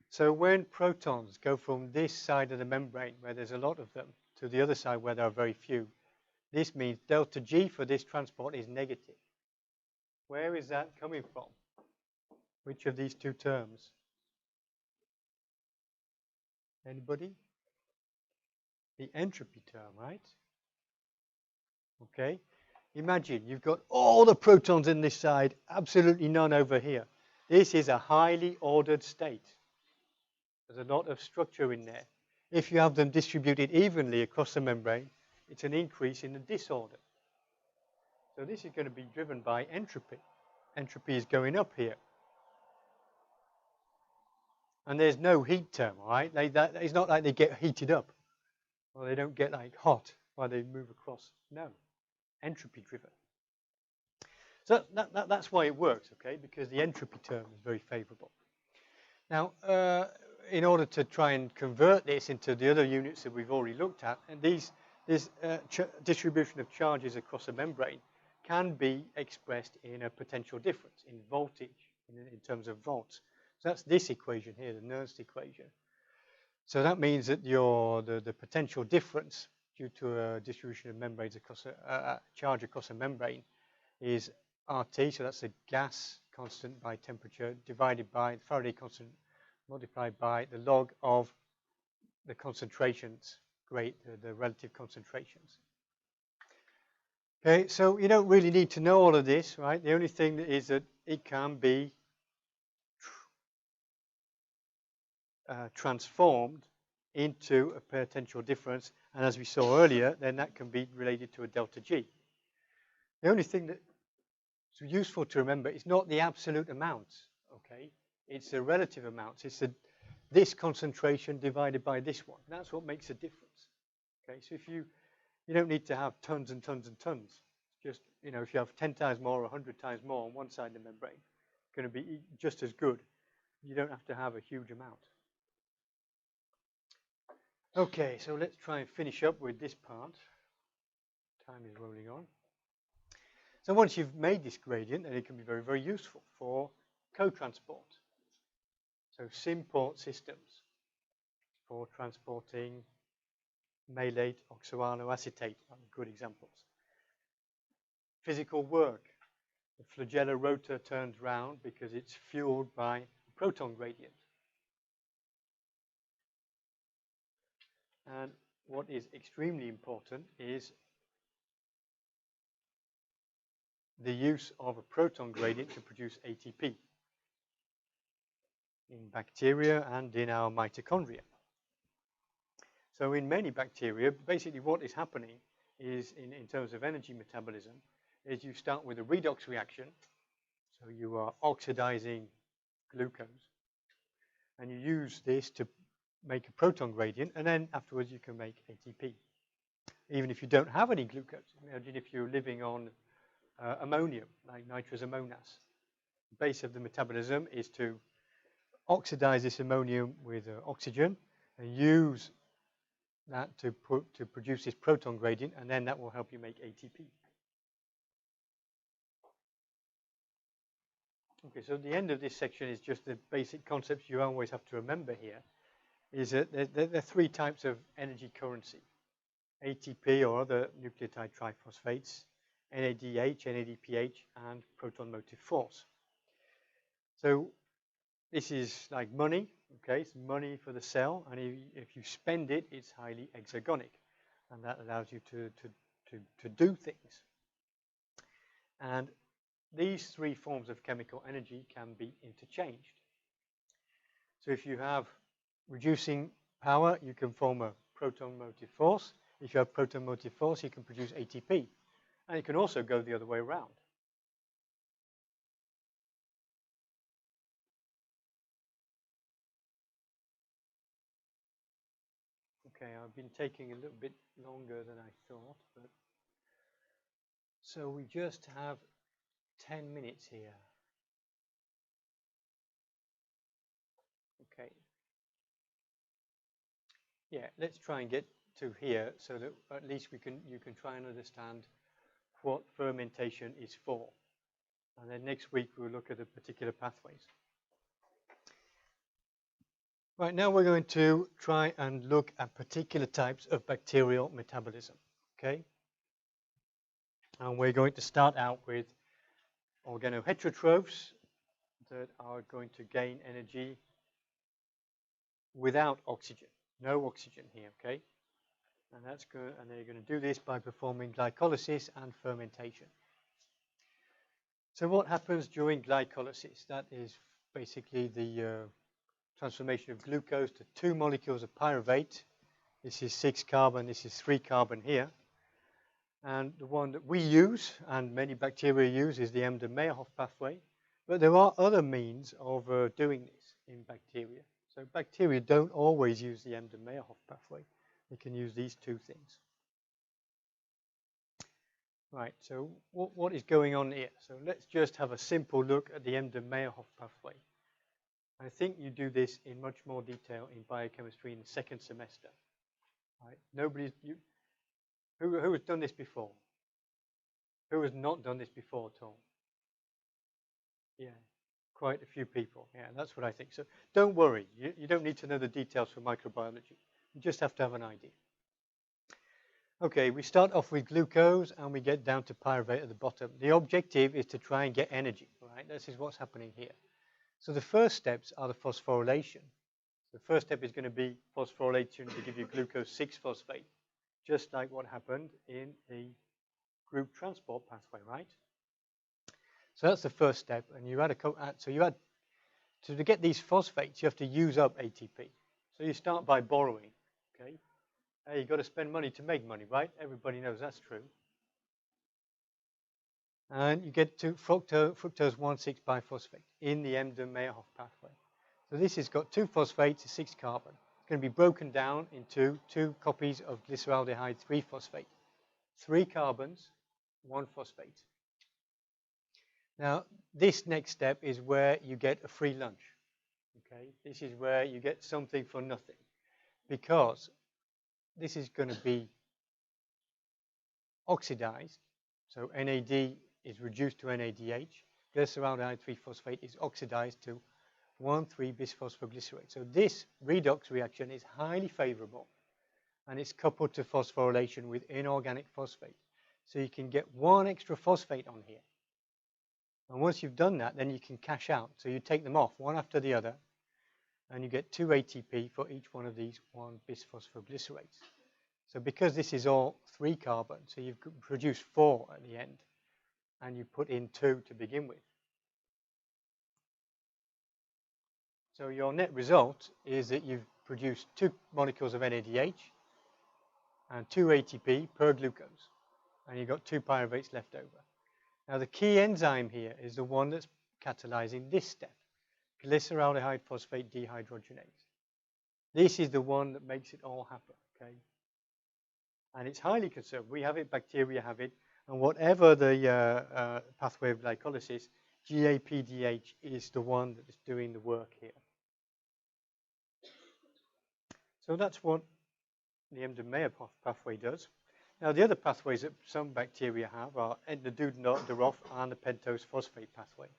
So when protons go from this side of the membrane, where there's a lot of them, to the other side where there are very few, this means delta G for this transport is negative. Where is that coming from? Which of these two terms? Anybody? The entropy term, right? Okay. Imagine you've got all the protons in this side, absolutely none over here. This is a highly ordered state. There's a lot of structure in there. If you have them distributed evenly across the membrane, it's an increase in the disorder. So this is going to be driven by entropy. Entropy is going up here. And there's no heat term, all right? It's not like they get heated up, or they don't get like hot while they move across. No, entropy driven. So that's why it works, okay? Because the entropy term is very favorable. Now, in order to try and convert this into the other units that we've already looked at, and this distribution of charges across a membrane can be expressed in a potential difference, in voltage, in terms of volts. So that's this equation here, the Nernst equation. So that means that the potential difference due to a distribution of membranes across a charge across a membrane is RT, so that's the gas constant by temperature, divided by the Faraday constant, multiplied by the log of the concentrations, the relative concentrations. Okay, so you don't really need to know all of this, right? The only thing is that it can be transformed into a potential difference, and as we saw earlier, then that can be related to a delta G. The only thing that's useful to remember is not the absolute amounts, okay? It's the relative amounts. It's this concentration divided by this one. That's what makes a difference, okay? So if you don't need to have tons and tons and tons. Just, if you have 10 times more or 100 times more on one side of the membrane, it's going to be just as good. You don't have to have a huge amount. Okay, so let's try and finish up with this part. Time is rolling on. So once you've made this gradient, then it can be very, very useful for co-transport. So Symport systems for transporting malate, oxaloacetate are good examples. Physical work. The flagellar rotor turns round because it's fueled by a proton gradient. And what is extremely important is the use of a proton gradient to produce ATP in bacteria and in our mitochondria. So in many bacteria, basically what is happening is, in terms of energy metabolism, is you start with a redox reaction. So you are oxidizing glucose, and you use this to make a proton gradient, and then afterwards you can make ATP. Even if you don't have any glucose. Imagine if you're living on ammonium, like nitrous ammonias. The base of the metabolism is to oxidize this ammonium with oxygen and use that to produce this proton gradient, and then that will help you make ATP. Okay, so the end of this section is just the basic concepts you always have to remember here, is that there are three types of energy currency. ATP or other nucleotide triphosphates, NADH, NADPH, and proton motive force. So this is like money, okay? It's money for the cell, and if you spend it, it's highly exergonic, and that allows you to do things. And these three forms of chemical energy can be interchanged. So if you have reducing power, you can form a proton motive force. If you have proton motive force, you can produce ATP. And it can also go the other way around. Okay, I've been taking a little bit longer than I thought, but so we just have 10 minutes here. Okay. Yeah, let's try and get to here so that at least you can try and understand what fermentation is for. And then next week we'll look at the particular pathways. Right, now we're going to try and look at particular types of bacterial metabolism, okay? And we're going to start out with organoheterotrophs that are going to gain energy without oxygen. No oxygen here, okay? And that's good. And they're going to do this by performing glycolysis and fermentation. So what happens during glycolysis? That is basically the transformation of glucose to 2 molecules of pyruvate. This is 6 carbon, this is 3 carbon here. And the one that we use, and many bacteria use, is the Embden-Meyerhof pathway. But there are other means of doing this in bacteria. So bacteria don't always use the Embden-Meyerhof pathway. They can use these two things. Right, so what is going on here? So let's just have a simple look at the Embden-Meyerhof pathway. I think you do this in much more detail in biochemistry in the second semester. Right? Who has done this before? Who has not done this before at all? Yeah, quite a few people. Yeah, that's what I think. So don't worry. You don't need to know the details for microbiology. You just have to have an idea. Okay, we start off with glucose and we get down to pyruvate at the bottom. The objective is to try and get energy, right? This is what's happening here. So the first steps are the phosphorylation. The first step is going to be phosphorylation to give you glucose 6-phosphate, just like what happened in the group transport pathway, right? So that's the first step, and you add to get these phosphates, you have to use up ATP. So you start by borrowing, okay? Hey, you've got to spend money to make money, right? Everybody knows that's true. And you get to fructose 1,6-biphosphate in the Embden-Meyerhof pathway. So this has got 2 phosphates, 6 carbon. It's going to be broken down into 2 copies of glyceraldehyde 3-phosphate. 3 carbons, 1 phosphate. Now, this next step is where you get a free lunch. Okay, this is where you get something for nothing, because this is going to be oxidized. So NAD is reduced to NADH. Glyceraldehyde 3-phosphate is oxidized to 1,3-bisphosphoglycerate. So this redox reaction is highly favorable, and it's coupled to phosphorylation with inorganic phosphate. So you can get 1 extra phosphate on here. And once you've done that, then you can cash out. So you take them off one after the other, and you get 2 ATP for each one of these 1-bisphosphoglycerates. So because this is all 3 carbon, so you've produced 4 at the end, and you put in 2 to begin with. So your net result is that you've produced 2 molecules of NADH and 2 ATP per glucose, and you've got 2 pyruvates left over. Now the key enzyme here is the one that's catalyzing this step, glyceraldehyde phosphate dehydrogenase. This is the one that makes it all happen, okay? And it's highly conserved. We have it, bacteria have it, and whatever the pathway of glycolysis, GAPDH is the one that is doing the work here. So that's what the Embden-Meyerhof pathway does. Now, the other pathways that some bacteria have are Entner-Dudenoff and the pentose phosphate pathway.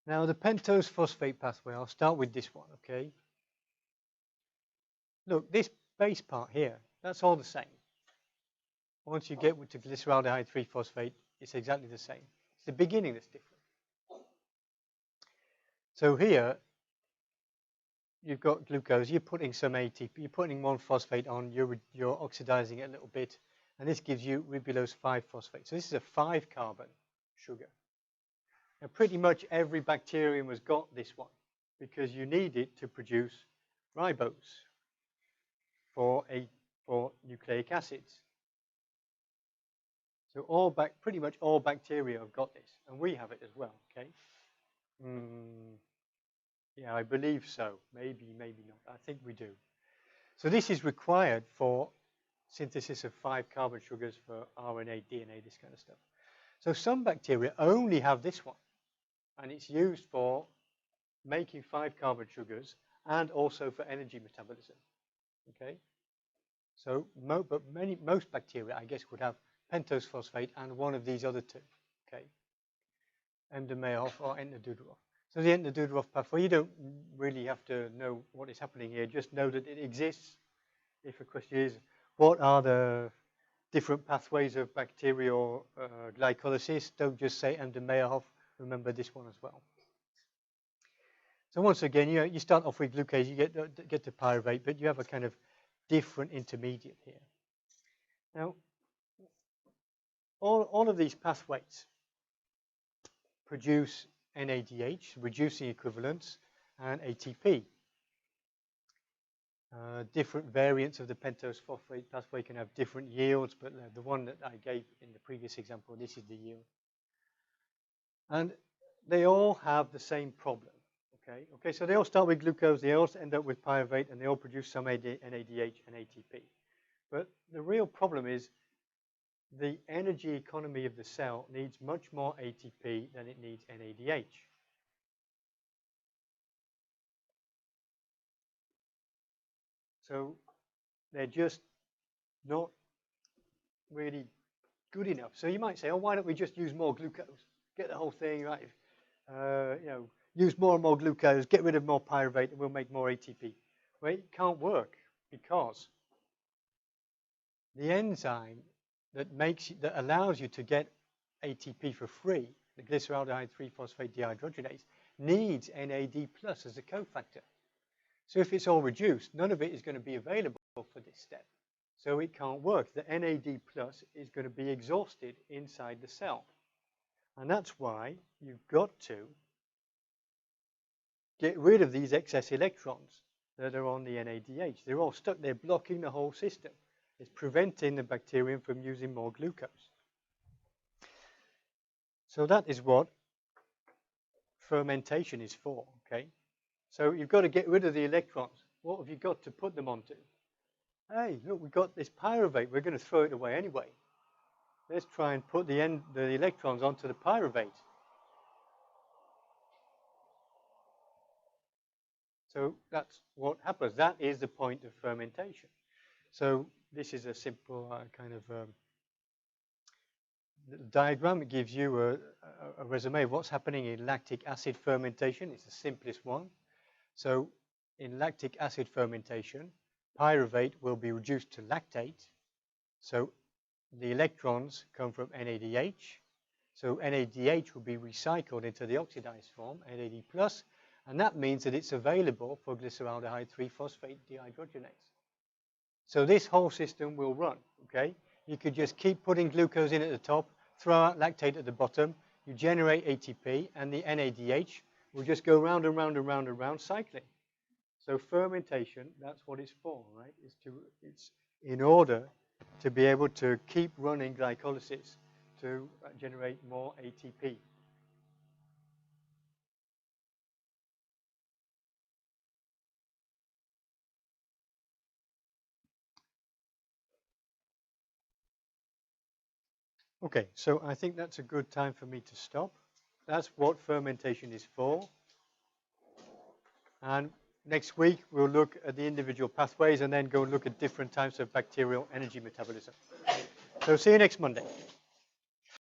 Now, the pentose phosphate pathway, I'll start with this one, okay? Look, this base part here, that's all the same. Once you get to glyceraldehyde 3-phosphate, it's exactly the same. It's the beginning that's different. So here, you've got glucose, you're putting some ATP, you're putting 1 phosphate on, you're oxidizing it a little bit, and this gives you ribulose 5-phosphate. So this is a 5-carbon sugar. Now pretty much every bacterium has got this one, because you need it to produce ribose for nucleic acids. So pretty much all bacteria have got this, and we have it as well, okay? Yeah, I believe so. Maybe, maybe not. I think we do. So this is required for synthesis of 5-carbon sugars for RNA, DNA, this kind of stuff. So some bacteria only have this one, and it's used for making 5-carbon sugars and also for energy metabolism. Okay. So, most bacteria, I guess, would have pentose phosphate and one of these other 2. Okay. Embden-Meyerhof or Entner-Dudenoff. So the Entner-Dudenoff pathway, you don't really have to know what is happening here. Just know that it exists. If a question is, what are the different pathways of bacterial glycolysis. Don't just say Ender-Meyerhof. Remember this one as well. So once again, you start off with glucose, you get to pyruvate, but you have a kind of different intermediate here. Now, all of these pathways produce NADH, reducing equivalents, and ATP. Different variants of the pentose phosphate pathway can have different yields, but the one that I gave in the previous example, this is the yield. And they all have the same problem. Okay, so they all start with glucose, they all end up with pyruvate, and they all produce some NADH and ATP. But the real problem is the energy economy of the cell needs much more ATP than it needs NADH. So they're just not really good enough. So you might say, oh, why don't we just use more glucose? Get the whole thing right. Use more and more glucose, get rid of more pyruvate, and we'll make more ATP. Well, it can't work because the enzyme that allows you to get ATP for free, the glyceraldehyde 3-phosphate dehydrogenase, needs NAD+ as a cofactor. So if it's all reduced, none of it is going to be available for this step. So it can't work. The NAD+ is going to be exhausted inside the cell. And that's why you've got to get rid of these excess electrons that are on the NADH. They're all stuck. They're blocking the whole system. It's preventing the bacterium from using more glucose. So that is what fermentation is for, okay? So you've got to get rid of the electrons. What have you got to put them onto? Hey, look, we've got this pyruvate. We're going to throw it away anyway. Let's try and put the electrons onto the pyruvate. So that's what happens. That is the point of fermentation. So this is a simple kind of diagram. It gives you a resume of what's happening in lactic acid fermentation. It's the simplest one. So in lactic acid fermentation, pyruvate will be reduced to lactate. So the electrons come from NADH. So NADH will be recycled into the oxidized form, NAD+, and that means that it's available for glyceraldehyde 3-phosphate dehydrogenase. So this whole system will run, okay? You could just keep putting glucose in at the top, throw out lactate at the bottom, you generate ATP, and the NADH will just go round and round and round and round, cycling. So fermentation, that's what it's for, right? It's in order to be able to keep running glycolysis to generate more ATP. Okay, so I think that's a good time for me to stop. That's what fermentation is for. And next week, we'll look at the individual pathways and then go and look at different types of bacterial energy metabolism. So see you next Monday.